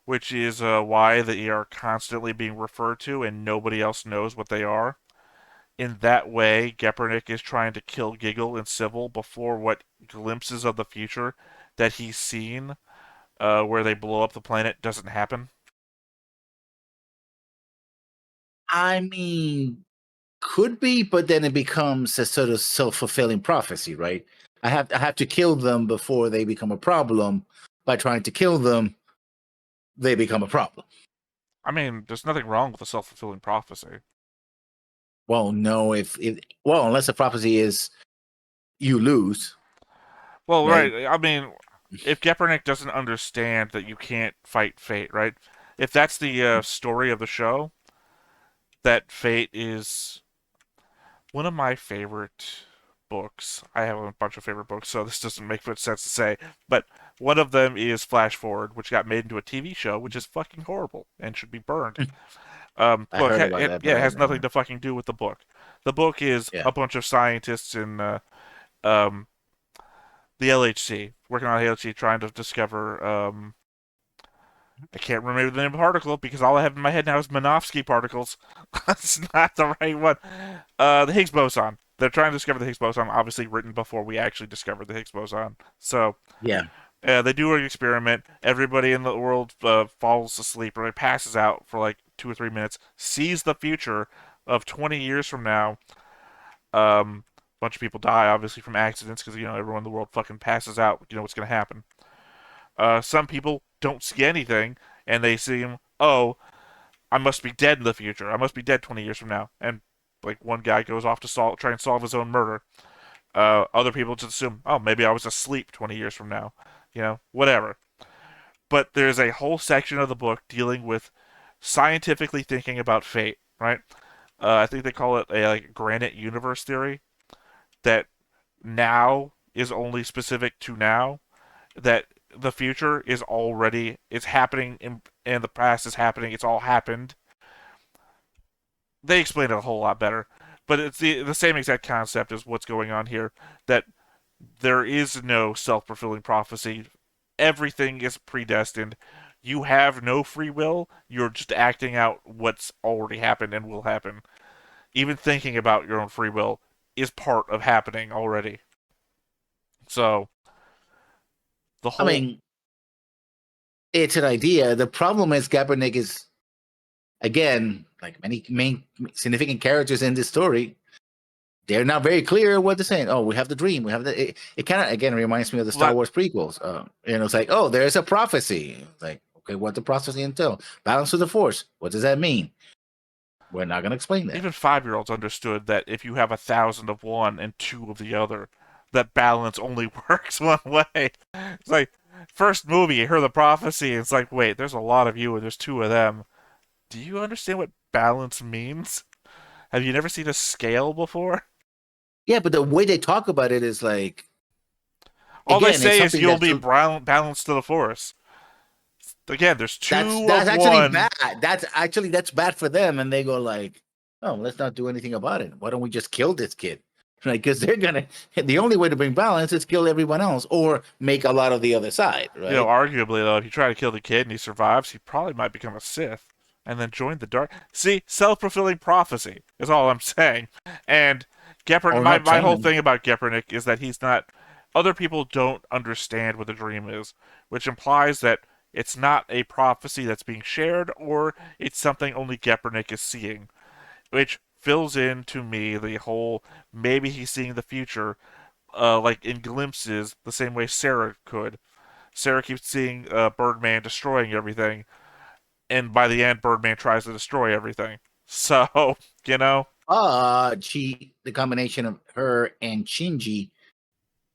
[SPEAKER 1] which is why they are constantly being referred to and nobody else knows what they are? In that way, Gepernick is trying to kill Giggle and Civil before what glimpses of the future that he's seen, where they blow up the planet, doesn't happen.
[SPEAKER 2] I mean, could be, but then it becomes a sort of self-fulfilling prophecy, right? I have to kill them before they become a problem. By trying to kill them, they become a problem.
[SPEAKER 1] I mean, there's nothing wrong with a self-fulfilling prophecy.
[SPEAKER 2] Well, no, if well, unless the prophecy is you lose,
[SPEAKER 1] Well,
[SPEAKER 2] right?
[SPEAKER 1] right. I mean, if Gepernick doesn't understand that you can't fight fate, right? If that's the story of the show, that fate is one of my favorite books. I have a bunch of favorite books, so this doesn't make much sense to say. But one of them is Flash Forward, which got made into a TV show, which is fucking horrible and should be burned.
[SPEAKER 2] I
[SPEAKER 1] Well,
[SPEAKER 2] heard about that, but
[SPEAKER 1] yeah,
[SPEAKER 2] I
[SPEAKER 1] it has nothing
[SPEAKER 2] haven't.
[SPEAKER 1] to fucking do with the book. The book is
[SPEAKER 2] Yeah,
[SPEAKER 1] a bunch of scientists in um, the LHC working on the LHC trying to discover. I can't remember the name of the particle because all I have in my head now is Minovsky particles. That's not the right one. The Higgs boson. They're trying to discover the Higgs boson, obviously written before we actually discovered the Higgs boson. So
[SPEAKER 2] yeah.
[SPEAKER 1] they do an experiment. Everybody in the world falls asleep or passes out for like 2 or 3 minutes. Sees the future of 20 years from now. A bunch of people die, obviously from accidents, because everyone in the world fucking passes out. You know what's gonna happen. Some people don't see anything, and they seem, oh, I must be dead in the future. I must be dead 20 years from now. And like one guy goes off to try and solve his own murder. Other people just assume, oh, maybe I was asleep 20 years from now. Whatever. But there's a whole section of the book dealing with scientifically thinking about fate, right? I think they call it a like granite universe theory, that now is only specific to now, that the future is already, it's happening and the past is happening, it's all happened. They explain it a whole lot better, but it's the same exact concept as what's going on here, that there is no self-fulfilling prophecy. Everything is predestined. You have no free will. You're just acting out what's already happened and will happen. Even thinking about your own free will is part of happening already. So the
[SPEAKER 2] I
[SPEAKER 1] whole
[SPEAKER 2] mean, it's an idea. The problem is Kaepernick is, again, like many main significant characters in this story, they're not very clear what they're saying. Oh, we have the dream. We have the. It kind of again reminds me of the Star
[SPEAKER 1] that
[SPEAKER 2] Wars prequels. It's like, oh, there's a prophecy. Like, okay, what the prophecy entail? Balance of the Force. What does that mean? We're not going to explain that.
[SPEAKER 1] even 5-year-olds understood that if you have 1,000 of one and two of the other, that balance only works one way. It's like first movie, you hear the prophecy, and it's like, wait, there's a lot of you and there's two of them. Do you understand what balance means? Have you never seen a scale before?
[SPEAKER 2] Yeah, but the way they talk about it is like,
[SPEAKER 1] All they
[SPEAKER 2] again, it's
[SPEAKER 1] say is
[SPEAKER 2] something
[SPEAKER 1] you'll
[SPEAKER 2] that's
[SPEAKER 1] be balanced to the force. Again, there's two
[SPEAKER 2] that's
[SPEAKER 1] of
[SPEAKER 2] actually
[SPEAKER 1] one.
[SPEAKER 2] bad. That's bad for them, and they go like, "Oh, let's not do anything about it. Why don't we just kill this kid?" Right? Because they're gonna. The only way to bring balance is kill everyone else, or make a lot of the other side.
[SPEAKER 1] You know,
[SPEAKER 2] Right?
[SPEAKER 1] arguably though, if you try to kill the kid and he survives, he probably might become a Sith and then join the dark. See, self-fulfilling prophecy is all I'm saying. And
[SPEAKER 2] Or
[SPEAKER 1] My
[SPEAKER 2] not train
[SPEAKER 1] whole
[SPEAKER 2] them.
[SPEAKER 1] thing about Gepernick is that he's not. Other people don't understand what the dream is, which implies that it's not a prophecy that's being shared, or it's something only Gepernick is seeing, which fills in to me the whole maybe he's seeing the future, like in glimpses, the same way Sarah could. Sarah keeps seeing Birdman destroying everything, and by the end, Birdman tries to destroy everything. So, you know,
[SPEAKER 2] The combination of her and Shinji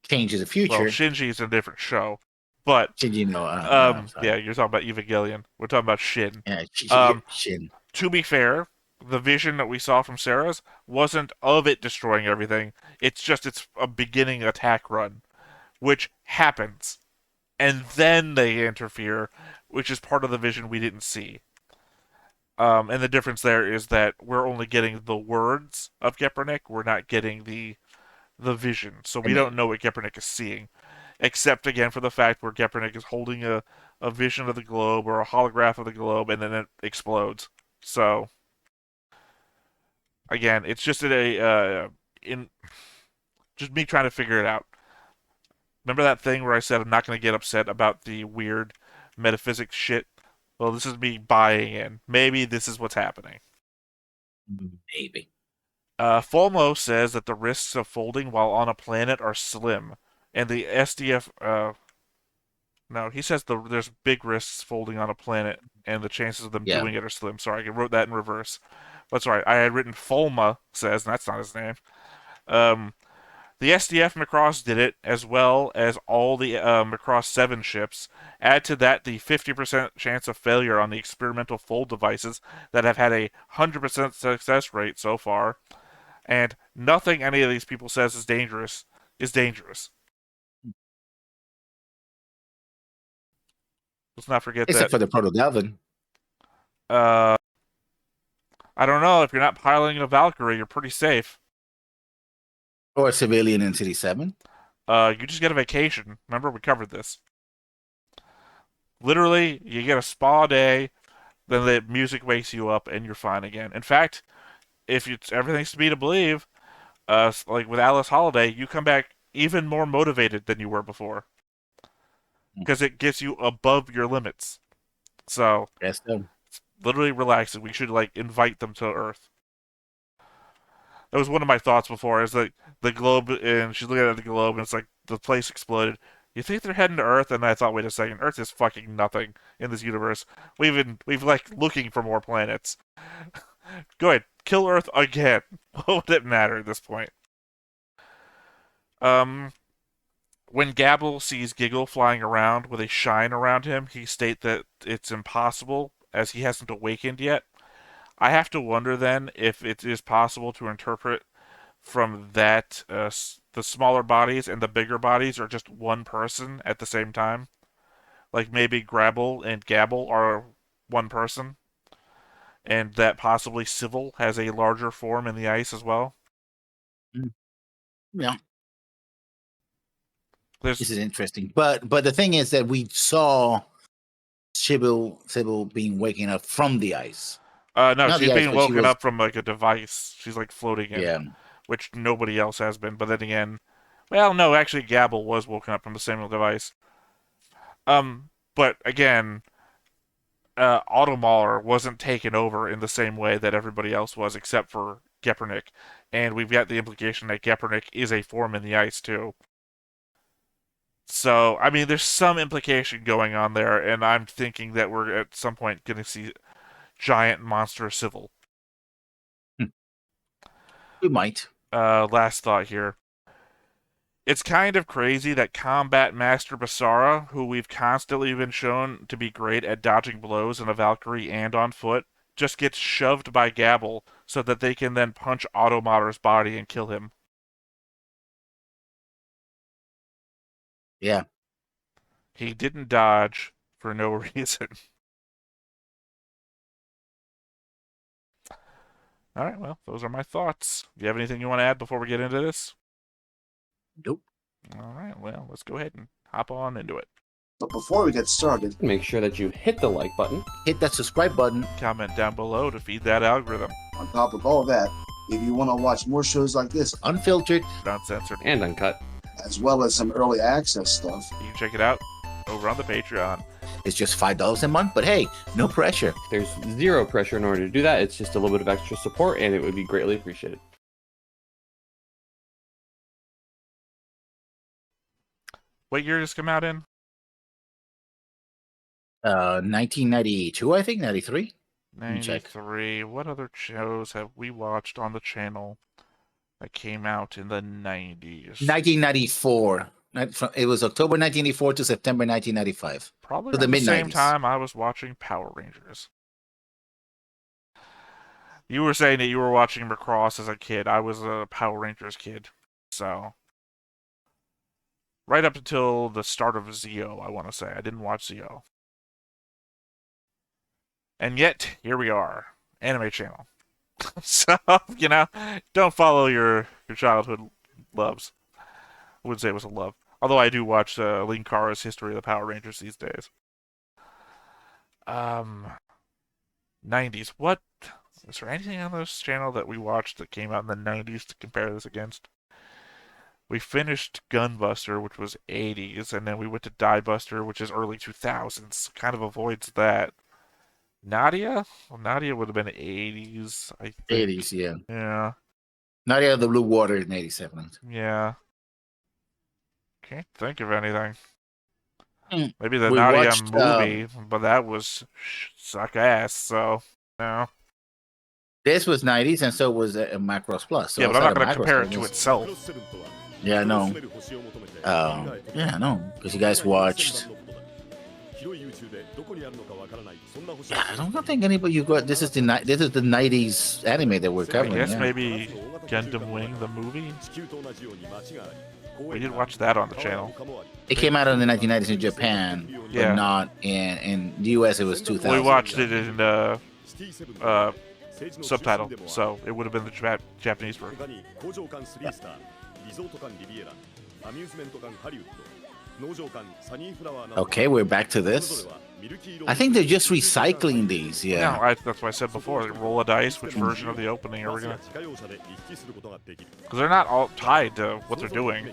[SPEAKER 2] changes the
[SPEAKER 1] well,
[SPEAKER 2] future.
[SPEAKER 1] Shinji's a different show, but
[SPEAKER 2] Shinji, no, I'm
[SPEAKER 1] yeah,
[SPEAKER 2] sorry.
[SPEAKER 1] you're talking about Evangelion. We're talking about Shin.
[SPEAKER 2] Yeah,
[SPEAKER 1] Um,
[SPEAKER 2] Shin.
[SPEAKER 1] to be fair, the vision that we saw from Sarah's wasn't of it destroying everything. It's just it's a beginning attack run, which happens, and then they interfere, which is part of the vision we didn't see. And the difference there is that we're only getting the words of Gepernick. We're not getting the vision, so we don't know what Gepernick is seeing, except again for the fact where Gepernick is holding a vision of the globe or a holograph of the globe, and then it explodes. So again, it's just in just me trying to figure it out. Remember that thing where I said I'm not going to get upset about the weird metaphysics shit? Well, this is me buying in. Maybe this is what's happening.
[SPEAKER 2] Maybe.
[SPEAKER 1] Fulmo says that the risks of folding while on a planet are slim, and the SDF. No, he says there's big risks folding on a planet, and the chances of them
[SPEAKER 2] Yeah.
[SPEAKER 1] doing it are slim. Sorry, I wrote that in reverse. That's right. I had written Fulma says, and that's not his name. Um, the SDF Macross did it, as well as all the Macross 7 ships. Add to that the 50% chance of failure on the experimental fold devices that have had a 100% success rate so far. And nothing any of these people says is dangerous is dangerous. Let's not forget
[SPEAKER 2] Except
[SPEAKER 1] that.
[SPEAKER 2] for the Proto Galvin
[SPEAKER 1] Uh, I don't know, if you're not piloting a Valkyrie, you're pretty safe.
[SPEAKER 2] or a civilian in City 7.
[SPEAKER 1] You just get a vacation. Remember, we covered this. Literally, you get a spa day, then the music wakes you up, and you're fine again. In fact, if it's everything's to be to believe, like with Alice Holiday, you come back even more motivated than you were before because it gets you above your limits. So,
[SPEAKER 2] Yes, so.
[SPEAKER 1] literally relaxing. We should like invite them to Earth. That was one of my thoughts before. Is like the globe, and she's looking at the globe, and it's like the place exploded. You think they're heading to Earth? And I thought, wait a second, Earth is fucking nothing in this universe. We've like looking for more planets. Go ahead, kill Earth again. What would it matter at this point? Um, when Gabble sees Giggle flying around with a shine around him, he states that it's impossible as he hasn't awakened yet. I have to wonder then if it is possible to interpret from that the smaller bodies and the bigger bodies are just one person at the same time. Like maybe Grabble and Gabble are one person, and that possibly Civil has a larger form in the ice as well.
[SPEAKER 2] Yeah,
[SPEAKER 1] There's
[SPEAKER 2] this is interesting. But the thing is that we saw Sybil being waking up from the ice.
[SPEAKER 1] no,
[SPEAKER 2] Not
[SPEAKER 1] she's
[SPEAKER 2] the ice,
[SPEAKER 1] being
[SPEAKER 2] but she
[SPEAKER 1] woken
[SPEAKER 2] was.
[SPEAKER 1] up from like a device. She's like floating in,
[SPEAKER 2] Yeah.
[SPEAKER 1] which nobody else has been. But then again, well, no, actually, Gabble was woken up from the same device. But again, Automauler wasn't taken over in the same way that everybody else was, except for Gepernick, and we've got the implication that Gepernick is a form in the ice too. So, I mean, there's some implication going on there, and I'm thinking that we're at some point going to see giant monster civil.
[SPEAKER 2] Hmm. We might.
[SPEAKER 1] Last thought here. It's kind of crazy that Combat Master Basara, who we've constantly been shown to be great at dodging blows in a Valkyrie and on foot, just gets shoved by Gabble so that they can then punch Automater's body and kill him.
[SPEAKER 2] Yeah.
[SPEAKER 1] He didn't dodge for no reason. All right, well, those are my thoughts. Do you have anything you want to add before we get into this?
[SPEAKER 2] Nope.
[SPEAKER 1] All right, well, let's go ahead and hop on into it.
[SPEAKER 3] But before we get started,
[SPEAKER 4] Make sure that you hit the like button.
[SPEAKER 2] Hit that subscribe button.
[SPEAKER 1] Comment down below to feed that algorithm.
[SPEAKER 3] on top of all that, if you want to watch more shows like this,
[SPEAKER 2] Unfiltered.
[SPEAKER 1] Uncensored.
[SPEAKER 4] And uncut.
[SPEAKER 3] as well as some early access stuff,
[SPEAKER 1] You can check it out over on the Patreon.
[SPEAKER 2] It's just $5 a month, but hey, no pressure.
[SPEAKER 4] There's zero pressure in order to do that. It's just a little bit of extra support, and it would be greatly appreciated.
[SPEAKER 1] What year does this come out in?
[SPEAKER 2] 1992, I think, 93. me check.
[SPEAKER 1] 93. What other shows have we watched on the channel that came out in the 90s?
[SPEAKER 2] 1994. It was October 1994 to September 1995.
[SPEAKER 1] Probably
[SPEAKER 2] to the
[SPEAKER 1] around the same
[SPEAKER 2] mid-90s.
[SPEAKER 1] time I was watching Power Rangers. You were saying that you were watching Macross as a kid. I was a Power Rangers kid. So, right up until the start of Zeo, I want to say. I didn't watch Zeo. And yet, here we are. Anime channel. So, don't follow your childhood loves. I wouldn't say it was a love. Although I do watch Linkara's History of the Power Rangers these days. 90s. What? Is there anything on this channel that we watched that came out in the 90s to compare this against? We finished Gunbuster, which was 80s, and then we went to Diebuster, which is early 2000s. Kind of avoids that. Nadia? Well, Nadia would have been 80s, I think.
[SPEAKER 2] 80s, yeah.
[SPEAKER 1] Yeah.
[SPEAKER 2] Not out of the blue water in 87.
[SPEAKER 1] Yeah. Can't think of anything.
[SPEAKER 2] Mm.
[SPEAKER 1] Maybe the
[SPEAKER 2] We
[SPEAKER 1] Nadia
[SPEAKER 2] watched,
[SPEAKER 1] movie, but that was suck ass, so no.
[SPEAKER 2] This was 90s, and so was Macross Plus. So
[SPEAKER 1] Yeah, but I'm not
[SPEAKER 2] outside
[SPEAKER 1] going to
[SPEAKER 2] of
[SPEAKER 1] compare
[SPEAKER 2] Macross,
[SPEAKER 1] it to
[SPEAKER 2] was-
[SPEAKER 1] itself.
[SPEAKER 2] Yeah, no. Yeah, no. Because you guys watched. Yeah, I don't think anybody you got. This is the 90s anime that we're
[SPEAKER 1] I
[SPEAKER 2] covering.
[SPEAKER 1] guess
[SPEAKER 2] yeah.
[SPEAKER 1] maybe Gundam Wing, the movie. We did watch that on the channel.
[SPEAKER 2] It came out in the 1990s in Japan,
[SPEAKER 1] Yeah.
[SPEAKER 2] but not in the US. It was 2000.
[SPEAKER 1] We watched it in subtitle, so it would have been the Japanese version.
[SPEAKER 2] Okay, we're back to this. I think they're just recycling these. Yeah.
[SPEAKER 1] No, that's what I said before. Roll a dice. Which version of the opening are we gonna? Because they're not all tied to what they're doing.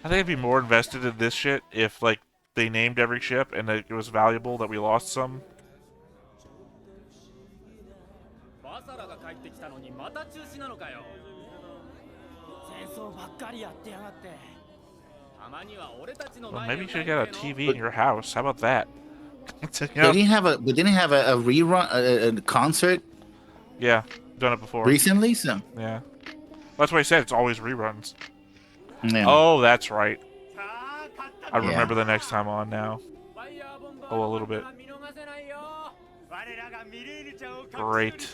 [SPEAKER 1] I think I'd be more invested in this shit if like they named every ship and it was valuable that we lost some.
[SPEAKER 5] バサラが帰ってきたのにまた中止なのかよ。戦争ばっかりやってやがって。たまには俺たちの
[SPEAKER 1] Well,
[SPEAKER 5] 前
[SPEAKER 1] maybe
[SPEAKER 5] で
[SPEAKER 1] you should
[SPEAKER 5] 歌い
[SPEAKER 1] get a
[SPEAKER 5] てえの
[SPEAKER 1] TV in your house. How about that? You
[SPEAKER 2] They
[SPEAKER 1] know?
[SPEAKER 2] didn't have a rerun a concert
[SPEAKER 1] Yeah, done it before.
[SPEAKER 2] recently. So
[SPEAKER 1] Yeah, that's why I said it's always reruns.
[SPEAKER 2] yeah.
[SPEAKER 1] Oh, that's right. I remember the next time on now. Oh, a little bit. Great.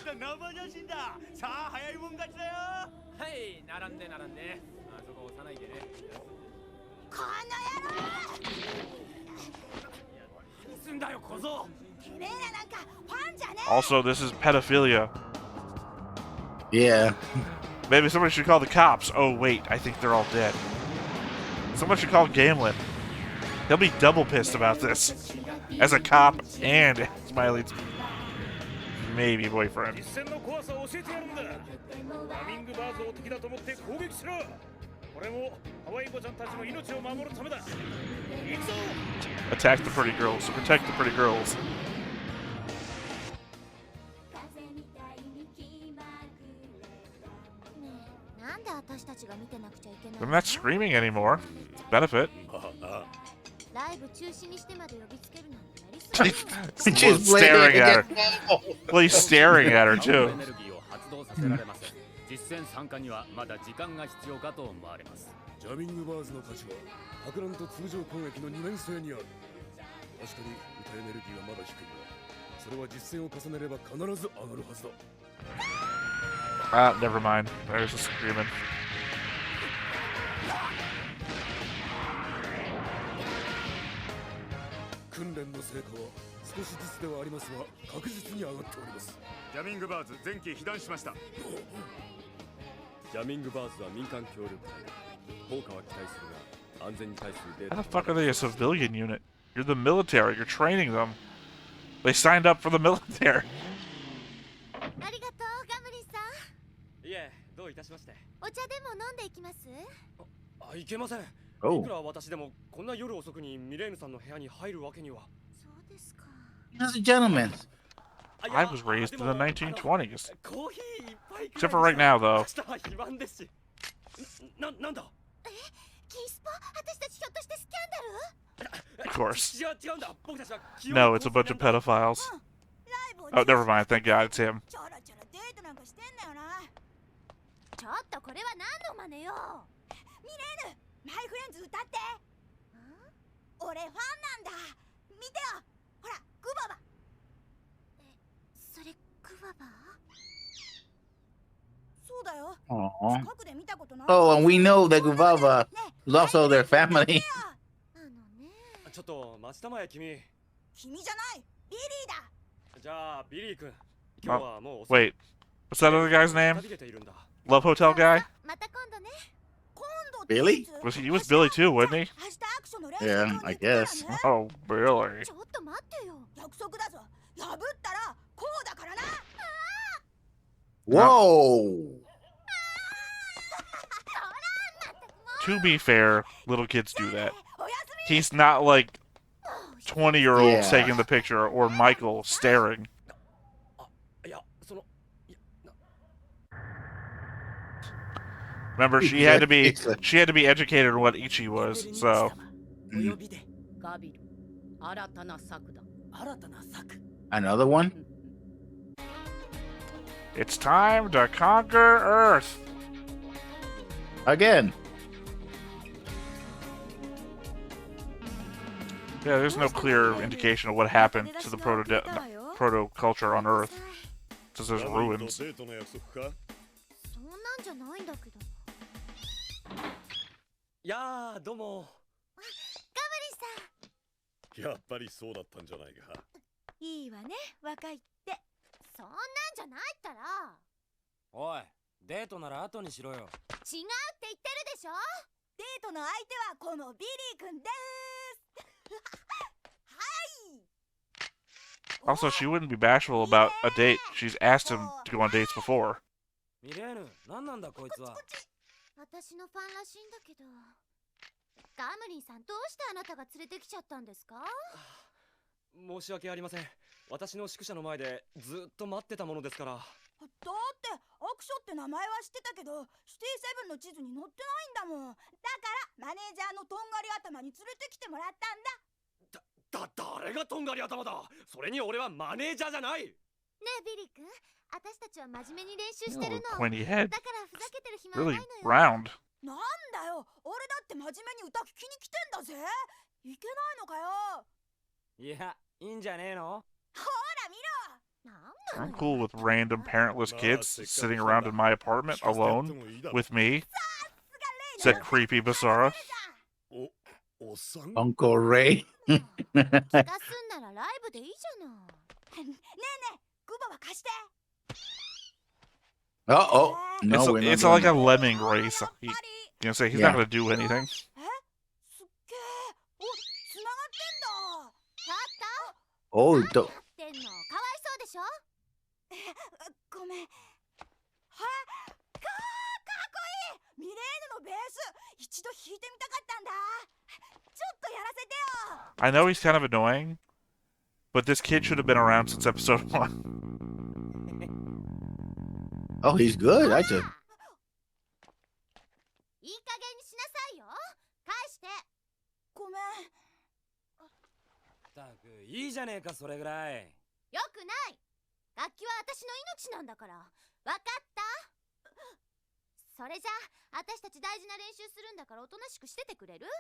[SPEAKER 1] Also, this is pedophilia.
[SPEAKER 2] Yeah.
[SPEAKER 1] Maybe somebody should call the cops. Oh, wait, I think they're all dead. Someone should call Gamlin. He'll be double pissed about this. As a cop and as Mylene's maybe boyfriend. Attack the pretty girls. Protect the pretty girls. I'm not screaming anymore. Benefit.
[SPEAKER 2] She's
[SPEAKER 1] staring
[SPEAKER 2] blaming
[SPEAKER 1] at her.
[SPEAKER 2] again.
[SPEAKER 1] Well, he's staring at her too.
[SPEAKER 5] 実戦参加にはまだ時間が必要かと思われます。
[SPEAKER 6] ジャミングバーズの価値は博覧と通常攻撃の二面性にある。確かに歌エネルギーはまだ低いが、それは実践を重ねれば必ず上がるはずだ。
[SPEAKER 1] Ah, never mind. There's a screaming. How the fuck are they a civilian unit? You're the military. You're training them. They signed up for the military.
[SPEAKER 5] いえ、どういたしまして。
[SPEAKER 7] お茶でも飲んでいきます？
[SPEAKER 5] あ、いけません。い
[SPEAKER 2] Oh.
[SPEAKER 5] くら私でもこんな夜遅くにミレーヌさんの部屋に入るわけには。
[SPEAKER 7] そうですか。
[SPEAKER 2] He's a gentleman.
[SPEAKER 1] I was raised in the 1920s.
[SPEAKER 5] コーヒーいっぱい
[SPEAKER 1] Except for right now, though.
[SPEAKER 5] 明日は非番ですし。なんだ。
[SPEAKER 7] キスポ？私たちひょっとしてスキャンダル？
[SPEAKER 1] Of course.
[SPEAKER 5] 違うんだ。僕たちは
[SPEAKER 1] No, it's a bunch of pedophiles. Oh, never mind. Thank God it's him.
[SPEAKER 7] ちょろちょろデートなんかしてんだよな。ちょっとこれは何の真似よ。ミレーヌ、マイフレンズ歌って。俺ファンなんだ。見てよ。ほら、グババ。それグババ？そうだよ。
[SPEAKER 2] Aww.
[SPEAKER 7] 近くで見たことない。
[SPEAKER 2] Oh, and we know that Guvava is also their family.
[SPEAKER 7] あのね。
[SPEAKER 5] ちょっと待ちたまえ君。
[SPEAKER 7] 君じゃない。ビリーだ。
[SPEAKER 5] じゃあビリー君。今日はもう遅
[SPEAKER 1] Wait. What's that other guy's name?
[SPEAKER 5] 旅出ているんだ。
[SPEAKER 1] Love Hotel guy?
[SPEAKER 7] また今度ね。
[SPEAKER 2] Billy?
[SPEAKER 1] He was Billy too, wasn't he?
[SPEAKER 2] Yeah, I guess.
[SPEAKER 1] Oh, Billy.
[SPEAKER 7] ちょっと待ってよ。約束だぞ。破ったらこうだからな。
[SPEAKER 2] Whoa!
[SPEAKER 1] To be fair, little kids do that. He's not like 20-year-olds
[SPEAKER 2] Yeah.
[SPEAKER 1] taking the picture or Michael staring.
[SPEAKER 5] いや、その
[SPEAKER 1] Remember, she had to be educated on what Ichi was, so
[SPEAKER 5] お呼びで。
[SPEAKER 8] ガビル、新たな策だ。
[SPEAKER 5] 新たな策。
[SPEAKER 2] Another one?
[SPEAKER 1] it's time to conquer Earth.
[SPEAKER 2] Again.
[SPEAKER 1] Yeah, there's no clear indication of what happened to the proto culture on Earth. Just as ruins.
[SPEAKER 6] デートの約束か？
[SPEAKER 7] そんなんじゃないんだけど。
[SPEAKER 5] いやー、どうも。
[SPEAKER 7] ガブリさん。
[SPEAKER 6] やっぱりそうだったんじゃないか。
[SPEAKER 7] いいわね、若いって。そんなんじゃないったら。
[SPEAKER 5] おい、デートなら後にしろよ。
[SPEAKER 7] 違うって言ってるでしょ。デートの相手はこのビリー君です。はい。
[SPEAKER 1] Also, she wouldn't be bashful about a date. She's asked him to go on dates before.
[SPEAKER 5] ミレーヌ、なんなんだこいつは。
[SPEAKER 7] 私のファンらしいんだけど。ガムリンさん、どうしてあなたが連れてきちゃったんですか？
[SPEAKER 5] 申し訳ありません。私の宿舎の前でずっと待ってたものですから。
[SPEAKER 9] だってアクショって名前は知ってたけどシティセブンの地図に載ってないんだもん。だからマネージャーのとんがり頭に連れてきてもらったんだ。
[SPEAKER 5] 誰がとんがり頭だ。それに俺はマネージャーじゃない。
[SPEAKER 7] ねえビリー君、私たちは真面目に練習してるの。
[SPEAKER 1] Pointy head.
[SPEAKER 7] だからふざけてる暇はな
[SPEAKER 1] Really
[SPEAKER 7] いのよ。
[SPEAKER 1] round.
[SPEAKER 9] なんだよ、俺だって真面目に歌聞きに来てんだぜ。いけないのかよ。
[SPEAKER 5] いや、いいんじゃねえの。
[SPEAKER 9] ほら見ろ。
[SPEAKER 7] なん
[SPEAKER 1] I'm
[SPEAKER 7] なの
[SPEAKER 1] cool with random parentless kids sitting around in my apartment alone with me. Said creepy Basara.
[SPEAKER 6] おっさん
[SPEAKER 2] Uncle Ray.
[SPEAKER 7] 聞かすんならライブでいいじゃない。
[SPEAKER 9] ねえねえ、グバは貸して。
[SPEAKER 2] Uh-oh. No, we're not
[SPEAKER 1] It's
[SPEAKER 2] doing
[SPEAKER 1] like a
[SPEAKER 2] that.
[SPEAKER 1] lemming race. Say he's
[SPEAKER 2] Yeah.
[SPEAKER 1] not gonna do anything.
[SPEAKER 9] すっげえ。お、繋がってんだ。
[SPEAKER 7] ちょっと
[SPEAKER 2] Oh,
[SPEAKER 7] 何やってんの。かわいそうでしょ。
[SPEAKER 9] ごめん。はかっこいい。ミレーヌのベース、一度弾いてみたかったんだ。ちょっとやらせてよ。
[SPEAKER 1] I know he's kind of annoying, but this kid should have been around since episode 1.
[SPEAKER 2] oh, he's good. I just.
[SPEAKER 7] いい加減にしなさいよ。返して。
[SPEAKER 9] ごめん。
[SPEAKER 5] たく、いいじゃねえか、それぐらい。
[SPEAKER 7] よくない。楽器は私の命なんだから。わかった？それじゃあ、私たち大事な練習するんだからおとなしくしててくれる？
[SPEAKER 9] うる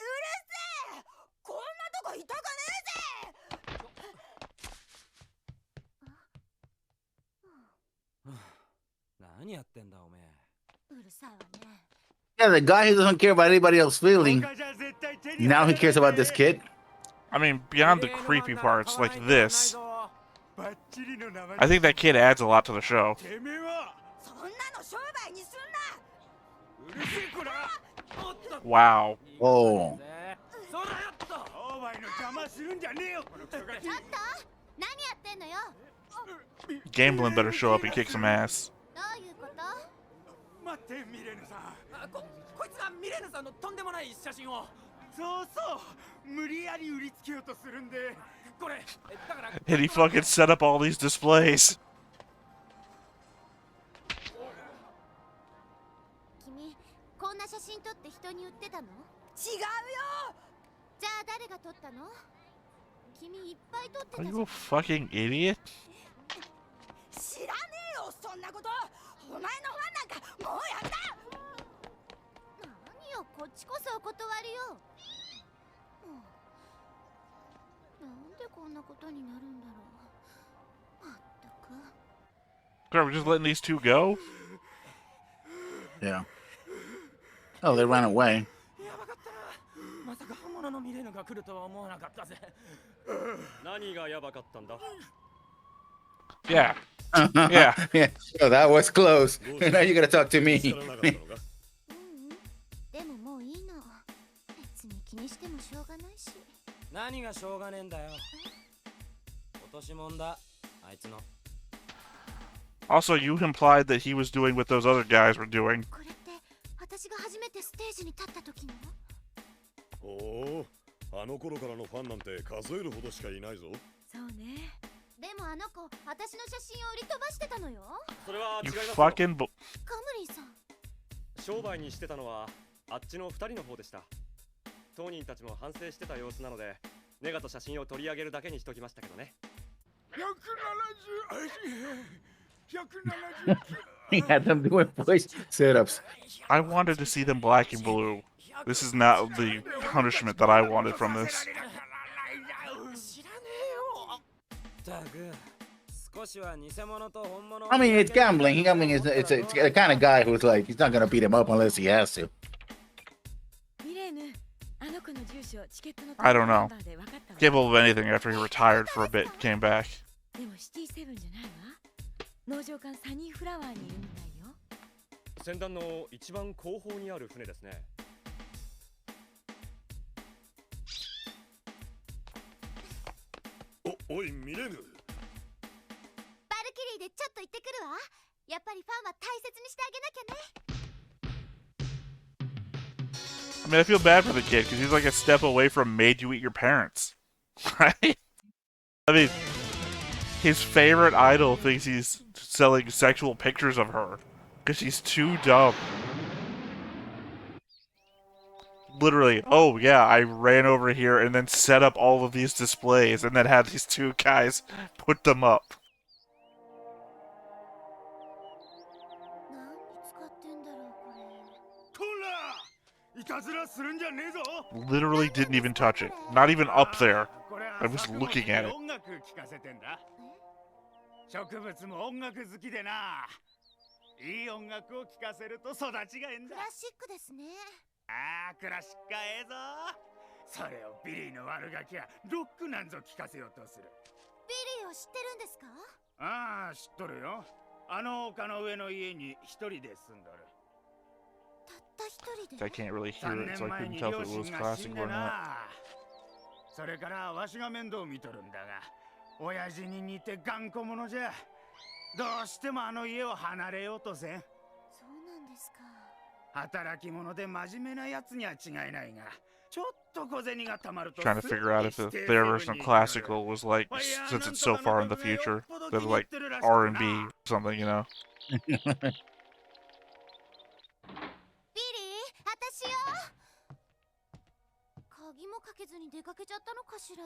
[SPEAKER 9] せえ。こんなとこ痛かねえぜ。
[SPEAKER 5] 何やってんだ、おめえ。
[SPEAKER 7] うるさいわね。
[SPEAKER 2] Yeah, the guy who doesn't care about anybody else feeling. Now he cares about this kid.
[SPEAKER 1] I mean, beyond the creepy parts like this, I think that kid adds a lot to the show.
[SPEAKER 9] そんなの商売にすんな。
[SPEAKER 5] うるせえこら。おっと。
[SPEAKER 1] Wow.
[SPEAKER 2] Oh.
[SPEAKER 5] そうだよっと。商売の邪魔するんじゃねえよ、このクソガキ。
[SPEAKER 7] ちょっと何やってんのよ。
[SPEAKER 1] Gamblin better show up and kick some ass.
[SPEAKER 7] どういうこと？
[SPEAKER 5] 待って、ミレーヌさん。こいつがミレーヌさんのとんでもない写真を。そうそう。無理やり売りつけようとするんで。これ、だから。
[SPEAKER 1] And he fucking set up all these displays.
[SPEAKER 7] 君、こんな写真撮って人に売ってたの？
[SPEAKER 9] 違うよ。
[SPEAKER 7] じゃあ誰が撮ったの？君いっぱい撮ってた
[SPEAKER 1] Are
[SPEAKER 7] じゃ
[SPEAKER 1] you a
[SPEAKER 7] ん。
[SPEAKER 1] fucking idiot?
[SPEAKER 9] 知らねえよ、そんなこと。お前のファンなんかもうやった。
[SPEAKER 7] 何よ、こっちこそお断りよ。なんでこんなことになるんだろう。まったく。
[SPEAKER 1] Are we just letting these two go?
[SPEAKER 2] Yeah. Oh, they ran away.
[SPEAKER 5] やばかったな。まさか本物のミレーヌが来るとは思わなかったぜ。何がやばかったんだ。
[SPEAKER 1] Yeah. Yeah.
[SPEAKER 2] Yeah. Oh, that was close. Now you gotta talk to me.
[SPEAKER 7] でももういいの。別に気にしてもしょうがないし。
[SPEAKER 5] 何がしょうがねえんだよ。落としもんだ、あいつの。
[SPEAKER 1] Also, you implied that he was doing what those other guys were doing.
[SPEAKER 7] これって私が初めてステージに立った時の？
[SPEAKER 6] おお、あの頃からのファンなんて数えるほどしかいないぞ。
[SPEAKER 7] そうね。でもあの子、私の写真を売り飛ばしてたのよ。
[SPEAKER 5] それは違
[SPEAKER 1] You
[SPEAKER 5] いますよ。
[SPEAKER 1] fucking.
[SPEAKER 7] カムリンさん。
[SPEAKER 5] 商売にしてたのはあっちの2人の方でした。当人たちも反省してた様子なので、ネガと写真を取り上げるだけにしときましたけどね。
[SPEAKER 2] He had them doing voice setups.
[SPEAKER 1] I wanted to see them black and blue. This is not the punishment that I wanted from this.
[SPEAKER 5] 知らねえよ。たく、少しは偽物と本物。
[SPEAKER 2] I mean, it's gambling. Gambling is it's the kind of guy who's like he's not gonna beat him up unless he has to.
[SPEAKER 1] I don't know. Capable of anything after he retired for a bit, came back.
[SPEAKER 10] でもシティセブンじゃないわ。農場艦サニーフラワーにいるみたいよ。
[SPEAKER 5] 船団の一番後方にある船ですね。
[SPEAKER 6] おい、ミレーヌ。
[SPEAKER 7] バルキリーでちょっと行ってくるわ。やっぱりファンは大切にしてあげなきゃね。
[SPEAKER 1] I mean, I feel bad for the kid because he's like a step away from made you eat your parents. Right? I mean, his favorite idol thinks he's selling sexual pictures of her because she's too dumb. Literally, oh yeah, I ran over here and then set up all of these displays and then had these two guys put them up.
[SPEAKER 7] 何に使ってんだろうこれ。
[SPEAKER 6] こら、
[SPEAKER 1] Literally didn't even touch it. Not even up there. I was looking at it.
[SPEAKER 5] 植物も音楽好きでな。いい音楽を聴かせると育ちがいいんだ。
[SPEAKER 7] クラシックですね。
[SPEAKER 5] ああ、クラシックかええぞ。それをビリーの悪ガキはロックなんぞ聴かせようとする。
[SPEAKER 7] ビリーを知ってるんですか？
[SPEAKER 5] ああ、知っとるよ。あの丘の上の家に一人で住んどる。
[SPEAKER 7] たった一人で。
[SPEAKER 1] I can't really hear
[SPEAKER 5] 3
[SPEAKER 1] it, so
[SPEAKER 5] 年
[SPEAKER 1] I
[SPEAKER 5] 前
[SPEAKER 1] couldn't
[SPEAKER 5] に
[SPEAKER 1] tell
[SPEAKER 5] 両
[SPEAKER 1] if it was
[SPEAKER 5] 親が死
[SPEAKER 1] classic
[SPEAKER 5] んで
[SPEAKER 1] or not.
[SPEAKER 5] な。それからわしが面倒見とるんだが、親父に似て頑固者じゃ。どうしてもあの家を離れようとせん。
[SPEAKER 7] そうなんですか。
[SPEAKER 5] 働き者で真面目なやつには違いないが、ちょっと小銭が貯まると。
[SPEAKER 1] Trying to figure out if their version of classical was like, since it's so far in the future, that like R&B or something, you know?
[SPEAKER 7] ビリー、私よ。鍵もかけずに出かけちゃったのかしら。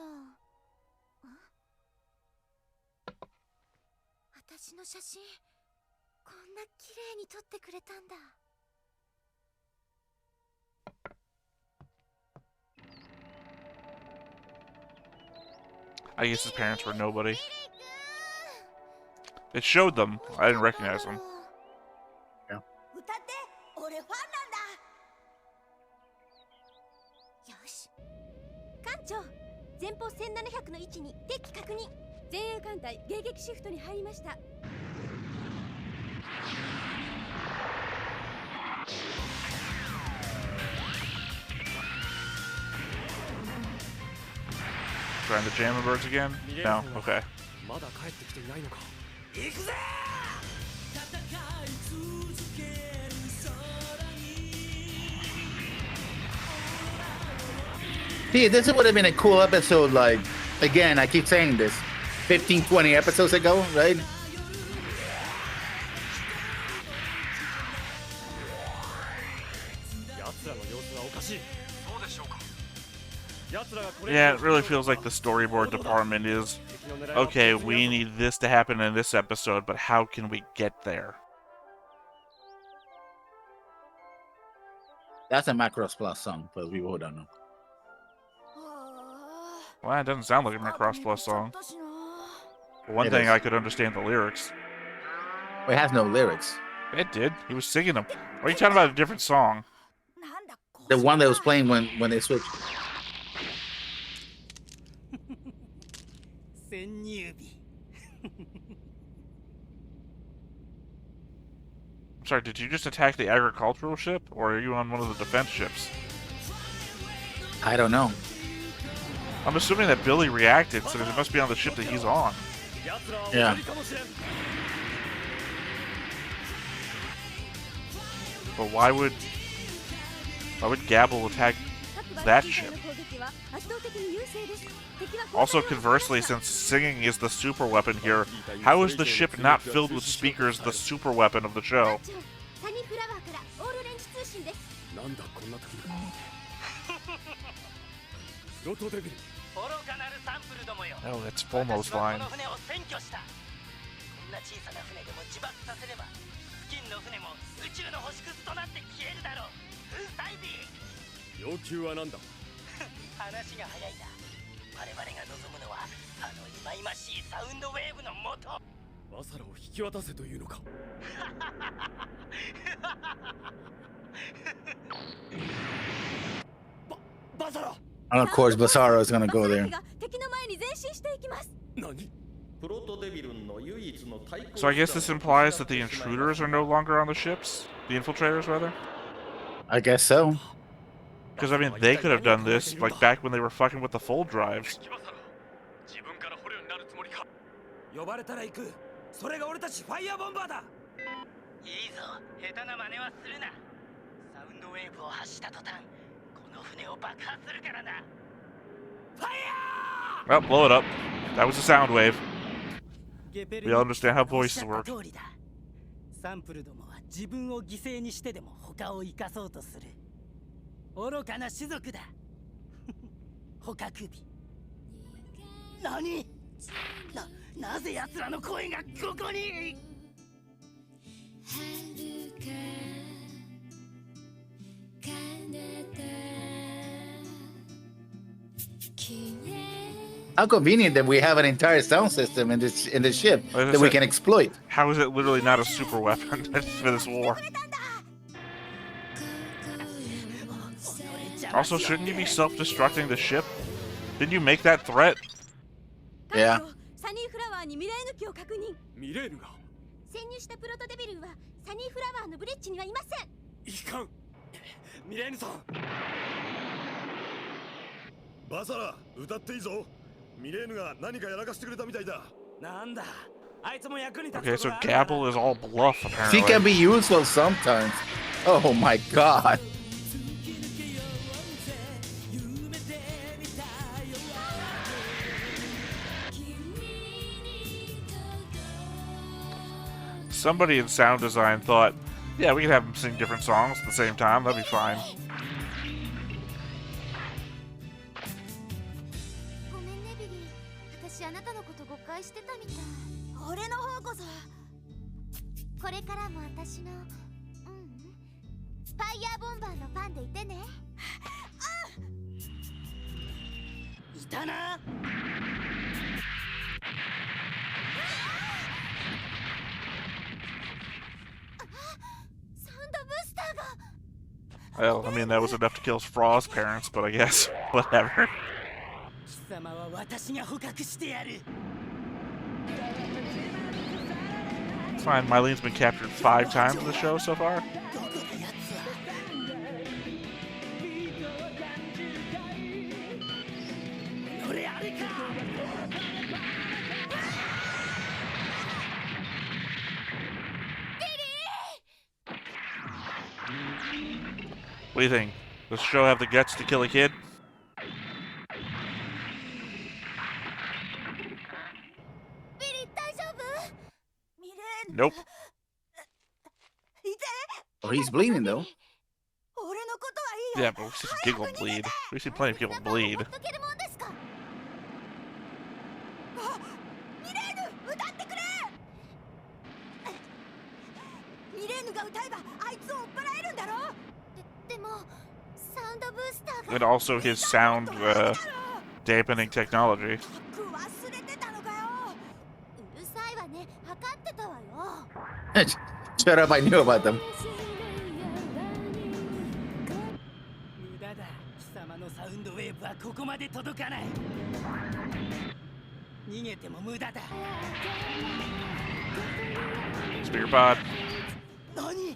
[SPEAKER 7] 私の写真、こんな綺麗に撮ってくれたんだ。
[SPEAKER 1] I guess his parents were nobody. It showed them. I didn't recognize them.
[SPEAKER 9] 歌って、俺ファンなんだ。
[SPEAKER 10] よし。艦長、前方1700の位置に敵機確認。前衛艦隊迎撃シフトに入りました。
[SPEAKER 1] Trying to jam the birds again? No? Okay.
[SPEAKER 6] まだ帰ってきていないのか。
[SPEAKER 5] 行くぜ。
[SPEAKER 2] See, this would have been a cool episode, like, again, I keep saying this, 15, 20 episodes ago, right?
[SPEAKER 1] Yeah, it really feels like the storyboard department is, okay, we need this to happen in this episode, but how can we get there?
[SPEAKER 2] That's a Macross Plus song, for people who don't know.
[SPEAKER 1] Well, it doesn't sound like a Macross Plus song. For one thing, I could understand the lyrics.
[SPEAKER 2] It has no lyrics.
[SPEAKER 1] It did. He was singing them. Or are you talking about a different song?
[SPEAKER 2] The one that was playing when they switched.
[SPEAKER 5] 潜入日。
[SPEAKER 1] I'm sorry, did you just attack the agricultural ship? Or are you on one of the defense ships?
[SPEAKER 2] I don't know.
[SPEAKER 1] I'm assuming that Billy reacted, so it must be on the ship that he's on.
[SPEAKER 2] Yeah.
[SPEAKER 1] But why would Gabble attack that ship? Also, conversely, since singing is the super weapon here, how is the ship not filled with speakers the super weapon of the show? Oh, that's Fulmo's line.
[SPEAKER 2] And of course, Basaro is gonna go there.
[SPEAKER 1] So I guess this implies that the intruders are no longer on the ships? The infiltrators, rather?
[SPEAKER 2] I guess so.
[SPEAKER 1] Because, I mean, they could have done this, like, back when they were fucking with the fold drives.
[SPEAKER 5] 呼ばれたら行く。それが俺たちファイヤーボンバーだ。いいぞ、下手な真似はするな。サウンドウェーブを発した途端、この船を爆破するからな。ファイヤー！
[SPEAKER 1] Well, blow it up. That was a sound wave. We all understand how voices work.
[SPEAKER 5] サンプルどもは自分を犠牲にしてでも他を生かそうとする。愚かな種族だ。捕獲日。何？なぜ奴らの声がここに？
[SPEAKER 11] 遥か彼
[SPEAKER 2] How convenient that we have an entire sound system in the ship
[SPEAKER 1] Like I
[SPEAKER 2] that we
[SPEAKER 1] said,
[SPEAKER 2] can exploit.
[SPEAKER 1] how is it literally not a super weapon for this war? Also, shouldn't you be self-destructing the ship? Didn't you make that threat?
[SPEAKER 2] Yeah.
[SPEAKER 10] サニーフラワーにミレーヌ機を確認。
[SPEAKER 6] ミレーヌが
[SPEAKER 10] 潜入したプロトデビルはサニーフラワーのブリッジにはいません。
[SPEAKER 6] いかん。ミレーヌさん。バサラ、歌っていいぞ。ミレーヌが何かやらかしてくれたみたいだ。
[SPEAKER 5] なんだ、あいつも役に立つ
[SPEAKER 1] Okay,
[SPEAKER 5] こと
[SPEAKER 1] so
[SPEAKER 5] があるな。
[SPEAKER 1] Gabble is all bluff,
[SPEAKER 2] She can
[SPEAKER 1] apparently.
[SPEAKER 2] be useful sometimes. Oh my god.
[SPEAKER 1] Somebody in sound design thought, yeah, we could have them sing different songs at the same time. That'd be fine.
[SPEAKER 10] ごめんねビリー。私あなたのこと誤解してたみたい。
[SPEAKER 9] 俺の方こそ。
[SPEAKER 10] これからも私の、ファイヤーボンバーのファンでいてね。
[SPEAKER 5] いたな。
[SPEAKER 10] サウンドブースターが。
[SPEAKER 1] Well, I mean, that was enough to kill Frost's parents, but I guess, whatever.
[SPEAKER 5] 貴様は私が捕獲してやる。
[SPEAKER 1] It's fine, Mylene's been captured 5 times in the show so far.
[SPEAKER 5] どこだやつは。俺あれか。
[SPEAKER 1] What do you think? Does the show have the guts to kill a kid?
[SPEAKER 10] ビリー大丈夫？
[SPEAKER 9] ミレーヌ。
[SPEAKER 1] Nope.
[SPEAKER 9] いて。
[SPEAKER 2] Oh, he's bleeding though.
[SPEAKER 9] 俺のことはいいよ。
[SPEAKER 1] Yeah, but we've seen Giggle bleed. We've seen plenty of people bleed.
[SPEAKER 10] ほっとけるもんですか？
[SPEAKER 9] あ、ミレーヌ、歌ってくれ。ミレーヌが歌えばあいつを追っ払えるんだろ。
[SPEAKER 10] でもサウンドブースターが。
[SPEAKER 1] And also his sound dampening technology.
[SPEAKER 9] 忘れてたのかよ。
[SPEAKER 10] うるさいわね。測ってたわよ。
[SPEAKER 2] Shut up, I knew about them.
[SPEAKER 5] 無駄だ。貴様のサウンドウェーブはここまで届かない。逃げても無駄だ。
[SPEAKER 1] Spear pod.
[SPEAKER 5] 何？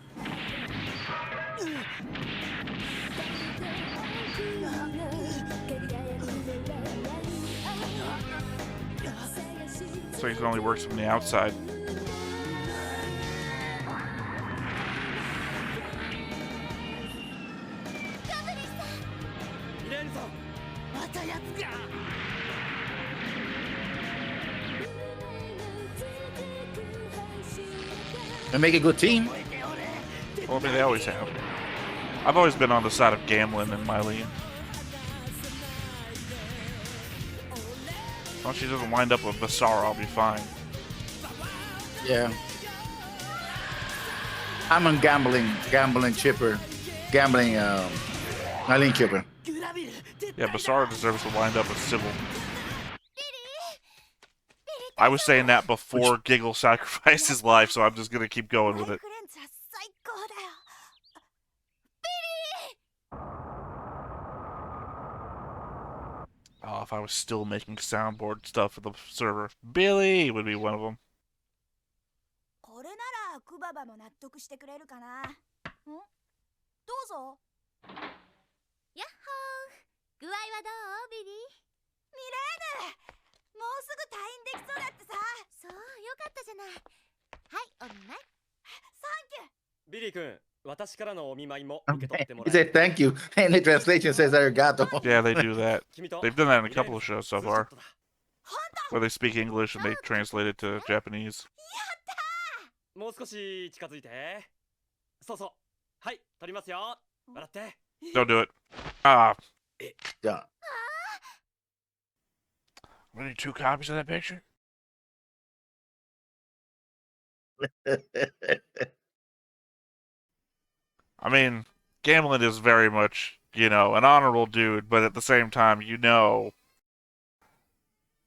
[SPEAKER 1] So he only works from the outside.
[SPEAKER 5] ミレーヌさん、またやつが。
[SPEAKER 2] They make a good team.
[SPEAKER 1] Well, I mean, they always have. I've always been on the side of Gamlin and Mylene. As long as she doesn't wind up with Basara, I'll be fine.
[SPEAKER 2] Yeah. I'm on gambling chipper. Gambling Mylene chipper.
[SPEAKER 1] Yeah, Basara deserves to wind up with Sybil. I was saying that before Giggle sacrificed his life, so I'm just gonna keep going with it.
[SPEAKER 9] フレンズは最高だよ。
[SPEAKER 1] Oh, if I was still making soundboard stuff for the server, Billy would be one of them.
[SPEAKER 9] これならクババも納得してくれるかな。ん？どうぞ。
[SPEAKER 10] やっほー。具合はどうビリー？
[SPEAKER 9] ミレーヌ、もうすぐ退院できそうだってさ。
[SPEAKER 10] そう、よかったじゃない。はい、お見舞い。
[SPEAKER 9] サンキュー。
[SPEAKER 11] ビリー君、私からのお見舞いも受け取っても
[SPEAKER 2] He
[SPEAKER 11] らえ
[SPEAKER 2] said thank you, and the translation says arigato.
[SPEAKER 1] Yeah, they do that. They've done that in a couple of shows so far, where they speak English and they translate it to Japanese.
[SPEAKER 11] もう少し近づいて。そうそう。はい、撮りますよ。笑って。
[SPEAKER 1] Don't do it. Ah.
[SPEAKER 2] Yeah.
[SPEAKER 1] We need 2 copies of that picture? I mean, Gamlin is very much, you know, an honorable dude, but at the same time, you know,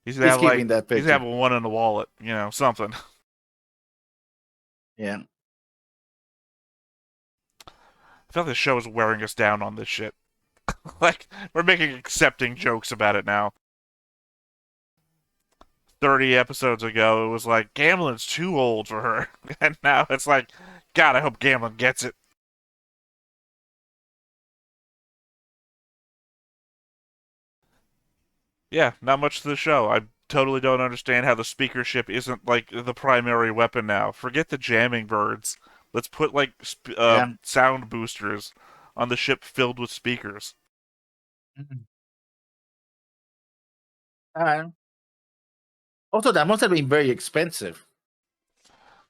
[SPEAKER 1] He's gonna
[SPEAKER 2] Just
[SPEAKER 1] have like
[SPEAKER 2] keeping that
[SPEAKER 1] he's gonna
[SPEAKER 2] picture.
[SPEAKER 1] have one in the wallet, something.
[SPEAKER 2] Yeah.
[SPEAKER 1] I feel like the show is wearing us down on this shit. Like we're making accepting jokes about it now. 30 episodes ago, it was like gambling's too old for her, and now it's like, God, I hope gambling gets it. Yeah, not much to the show. I totally don't understand how the speaker ship isn't like the primary weapon now. Forget the jamming birds. Let's put like
[SPEAKER 2] Yeah.
[SPEAKER 1] sound boosters on the ship filled with speakers.
[SPEAKER 2] All right. Also, that must have been very expensive.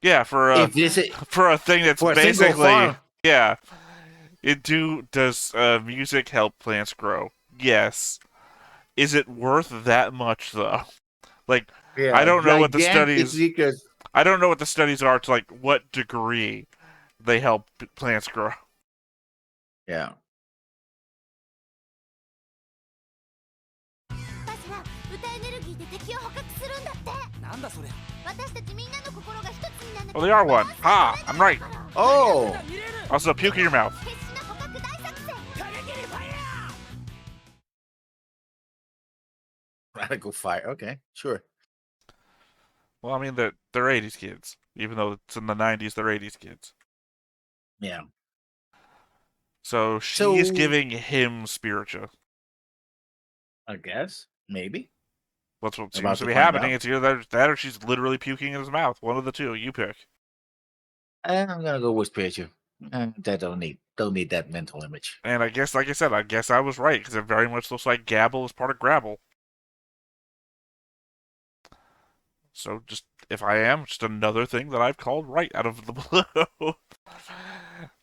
[SPEAKER 1] Yeah,
[SPEAKER 2] If this is
[SPEAKER 1] for a thing that's
[SPEAKER 2] for a single
[SPEAKER 1] basically
[SPEAKER 2] farm.
[SPEAKER 1] yeah. Does music help plants grow? Yes. Is it worth that much though? Like, I
[SPEAKER 2] Yeah,
[SPEAKER 1] don't know what the
[SPEAKER 2] gigantic
[SPEAKER 1] studies.
[SPEAKER 2] speakers.
[SPEAKER 1] I don't know what the studies are to like what degree they help plants grow.
[SPEAKER 2] Yeah.
[SPEAKER 7] バスは歌エネルギーで敵を捕獲するんだって。
[SPEAKER 5] なんだそりゃ。
[SPEAKER 7] 私たちみんなの心が一つにならなきゃ
[SPEAKER 1] Oh, they are one. Ha! I'm right.
[SPEAKER 2] Oh.
[SPEAKER 1] Also, puke in your mouth.
[SPEAKER 7] 決死な捕獲大作戦。
[SPEAKER 5] 過激にファイヤー。
[SPEAKER 2] Radical fire. Okay, sure.
[SPEAKER 1] Well, I mean, they're 80s kids. Even though it's in the 90s, they're 80s kids.
[SPEAKER 2] Yeah.
[SPEAKER 1] So she's
[SPEAKER 2] So-
[SPEAKER 1] giving him spiritual.
[SPEAKER 2] I guess maybe.
[SPEAKER 1] That's what
[SPEAKER 2] About
[SPEAKER 1] seems to
[SPEAKER 2] to
[SPEAKER 1] be
[SPEAKER 2] find
[SPEAKER 1] happening.
[SPEAKER 2] out.
[SPEAKER 1] It's either that or she's literally puking in his mouth. One of the two. You pick.
[SPEAKER 2] I'm gonna go with spiritual. That don't need that mental image.
[SPEAKER 1] And I guess, like I said, I was right because it very much looks like Gabble is part of Grabble. So just if I am, just another thing that I've called right out of the blue.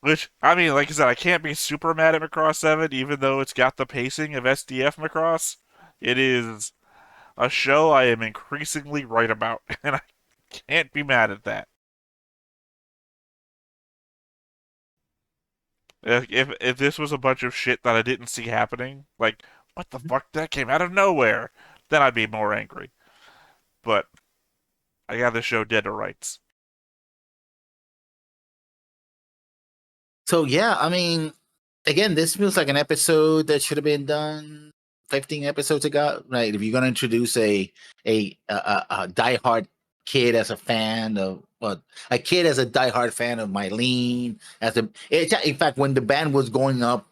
[SPEAKER 1] Which I mean, like I said, I can't be super mad at Macross 7, even though it's got the pacing of SDF Macross. It is a show I am increasingly right about, and I can't be mad at that. If this was a bunch of shit that I didn't see happening, like what the fuck that came out of nowhere, then I'd be more angry. But I got this show dead to rights.
[SPEAKER 2] So yeah, I mean, again, this feels like an episode that should have been done 15 episodes ago. Right? If you're gonna introduce a diehard kid as a fan of, well, a kid as a diehard fan of Mylene, in fact, when the band was going up,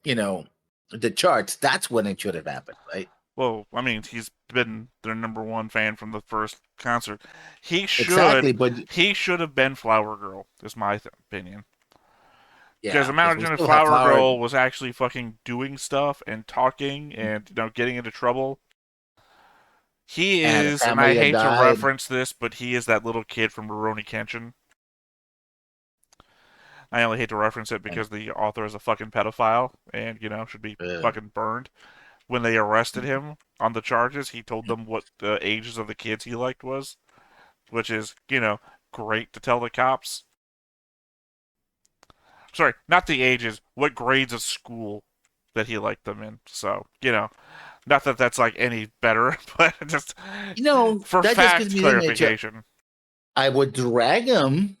[SPEAKER 2] the charts, that's when it should have happened, right?
[SPEAKER 1] Well, I mean, he's been their number one fan from the first concert. He
[SPEAKER 2] Exactly, but
[SPEAKER 1] he should have been Flower Girl, is my opinion.
[SPEAKER 2] yeah,
[SPEAKER 1] Because imagine
[SPEAKER 2] we
[SPEAKER 1] if
[SPEAKER 2] still have
[SPEAKER 1] Flower Girl was actually fucking doing stuff and talking
[SPEAKER 2] Mm-hmm.
[SPEAKER 1] and getting into trouble. He
[SPEAKER 2] And a
[SPEAKER 1] is, and
[SPEAKER 2] family
[SPEAKER 1] I
[SPEAKER 2] that
[SPEAKER 1] hate to
[SPEAKER 2] died.
[SPEAKER 1] reference this, but he is that little kid from Rurouni Kenshin. I only hate to reference it because the author is a fucking pedophile and, should be fucking burned. When they arrested him on the charges, he told them what the ages of the kids he liked was, which is, great to tell the cops. Sorry, not the ages, what grades of school that he liked them in. So, not that that's like any better, but just for
[SPEAKER 2] that just
[SPEAKER 1] fact
[SPEAKER 2] gives me the image of-
[SPEAKER 1] clarification.
[SPEAKER 2] I would drag him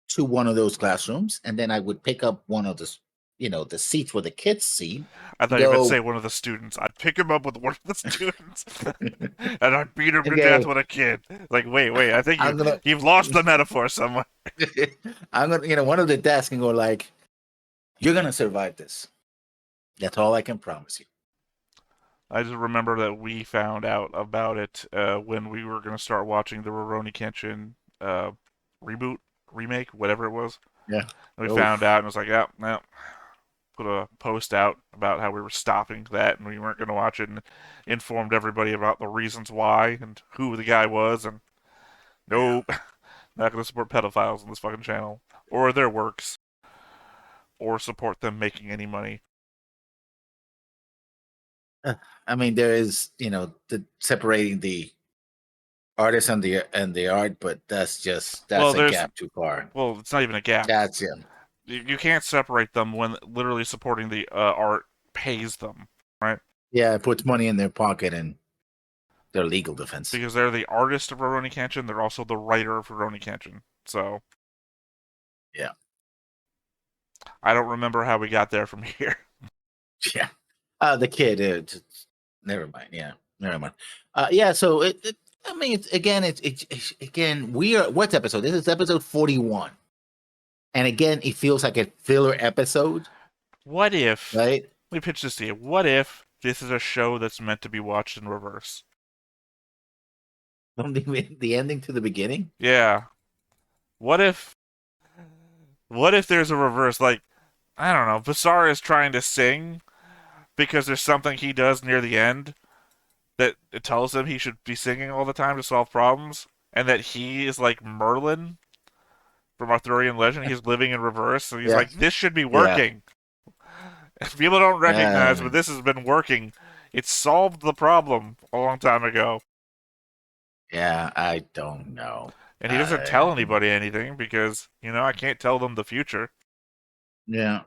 [SPEAKER 2] to one of those classrooms, and then I would pick up one of the seats where the kids sit.
[SPEAKER 1] I thought you were going to say one of the students. I'd pick him up with one of the students, and I'd beat him to death with a kid. Like, wait, I think you've lost the metaphor somewhere.
[SPEAKER 2] I'm gonna, one of the desks and go like, "You're gonna survive this. That's all I can promise you."
[SPEAKER 1] I just remember that we found out about it when we were going to start watching the Rurouni Kenshin remake, whatever it was.
[SPEAKER 2] Yeah.
[SPEAKER 1] And we found out and it was like, yeah, no. Put a post out about how we were stopping that and we weren't going to watch it and informed everybody about the reasons why and who the guy was. And nope, not going to support pedophiles on this fucking channel or their works or support them making any money.
[SPEAKER 2] I mean, there is, the separating the artist and the art, but that's a gap too far.
[SPEAKER 1] Well, it's not even a gap.
[SPEAKER 2] That's
[SPEAKER 1] You can't separate them when literally supporting the art pays them, right?
[SPEAKER 2] Yeah, it puts money in their pocket and their legal defense.
[SPEAKER 1] Because they're the artist of Rurouni Kenshin, they're also the writer of Rurouni Kenshin. So,
[SPEAKER 2] yeah.
[SPEAKER 1] I don't remember how we got there from here.
[SPEAKER 2] Yeah. The kid. Never mind. Yeah. Never mind. Yeah. So I mean, it's again. We are what episode? This is episode 41, and again, it feels like a filler episode.
[SPEAKER 1] What if?
[SPEAKER 2] Right.
[SPEAKER 1] Let me pitch this to you. What if this is a show that's meant to be watched in reverse?
[SPEAKER 2] From the ending to the beginning.
[SPEAKER 1] Yeah. What if there's a reverse? Like, I don't know. Basara is trying to sing because there's something he does near the end that it tells him he should be singing all the time to solve problems, and that he is like Merlin from Arthurian legend. He's living in reverse, so he's like, this should be working. Yeah. People don't recognize, but this has been working. It solved the problem a long time ago.
[SPEAKER 2] Yeah, I don't know.
[SPEAKER 1] And he doesn't tell anybody anything because, I can't tell them the future.
[SPEAKER 2] Yeah.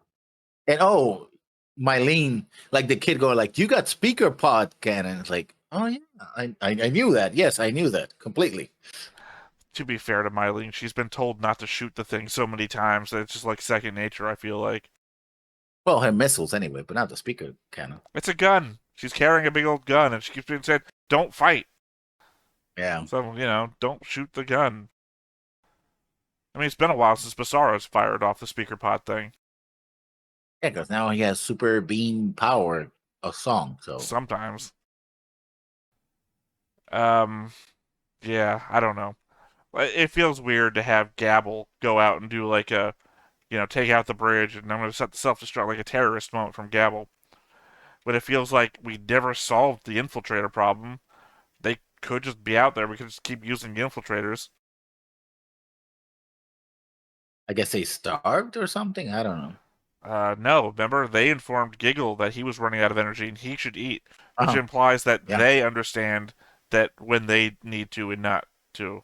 [SPEAKER 2] And Mylene, like the kid going like, you got speaker pod cannon. It's like, oh yeah, I knew that. Yes, I knew that completely.
[SPEAKER 1] To be fair to Mylene, she's been told not to shoot the thing so many times that it's just like second nature, I feel like.
[SPEAKER 2] Well, her missiles anyway, but not the speaker cannon.
[SPEAKER 1] It's a gun. She's carrying a big old gun, and she keeps being said, don't fight.
[SPEAKER 2] Yeah.
[SPEAKER 1] So, don't shoot the gun. I mean, it's been a while since Basaro's fired off the speaker pod thing.
[SPEAKER 2] Yeah, because now he has super beam power, a song, so.
[SPEAKER 1] Sometimes. Yeah, I don't know. It feels weird to have Gabble go out and do like a, take out the bridge, and I'm going to set the self-destruct like a terrorist moment from Gabble. But it feels like we never solved the infiltrator problem. They could just be out there. We could just keep using the infiltrators.
[SPEAKER 2] I guess they starved or something? I don't know.
[SPEAKER 1] No, remember? They informed Giggle that he was running out of energy and he should eat, which
[SPEAKER 2] Uh-huh.
[SPEAKER 1] implies that
[SPEAKER 2] Yeah.
[SPEAKER 1] they understand that when they need to and not to.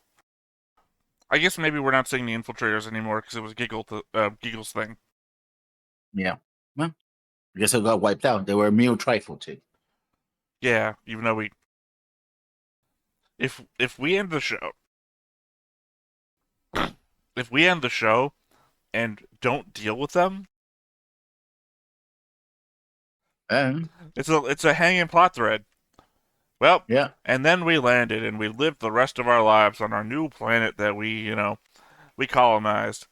[SPEAKER 1] I guess maybe we're not saying the infiltrators anymore because it was Giggle's thing.
[SPEAKER 2] Yeah. Well, I guess they got wiped out. They were a mere trifle too.
[SPEAKER 1] Yeah, even though if we end the show, and don't deal with them, it's a hanging plot thread. Well,
[SPEAKER 2] yeah.
[SPEAKER 1] And then we landed, and we lived the rest of our lives on our new planet that we colonized,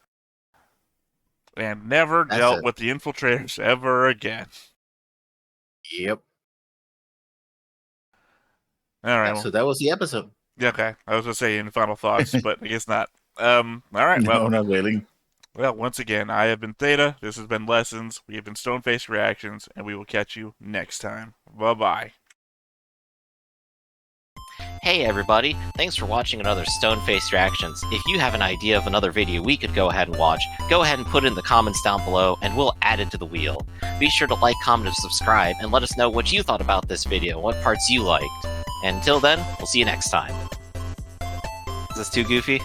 [SPEAKER 1] and never dealt with the infiltrators ever again.
[SPEAKER 2] Yep.
[SPEAKER 1] All right.
[SPEAKER 2] So that was the episode.
[SPEAKER 1] Yeah, okay. I was going to say any final thoughts, but I guess not. All right.
[SPEAKER 2] No, not really.
[SPEAKER 1] Well, once again, I have been Theta. This has been Lessons. We have been Stone-Faced Reactions, and we will catch you next time. Bye-bye.
[SPEAKER 12] Hey everybody, thanks for watching another Stone-Faced Reactions. If you have an idea of another video we could go ahead and watch, go ahead and put it in the comments down below and we'll add it to the wheel. Be sure to like, comment, and subscribe, and let us know what you thought about this video, what parts you liked. And until then, we'll see you next time. Is this too goofy?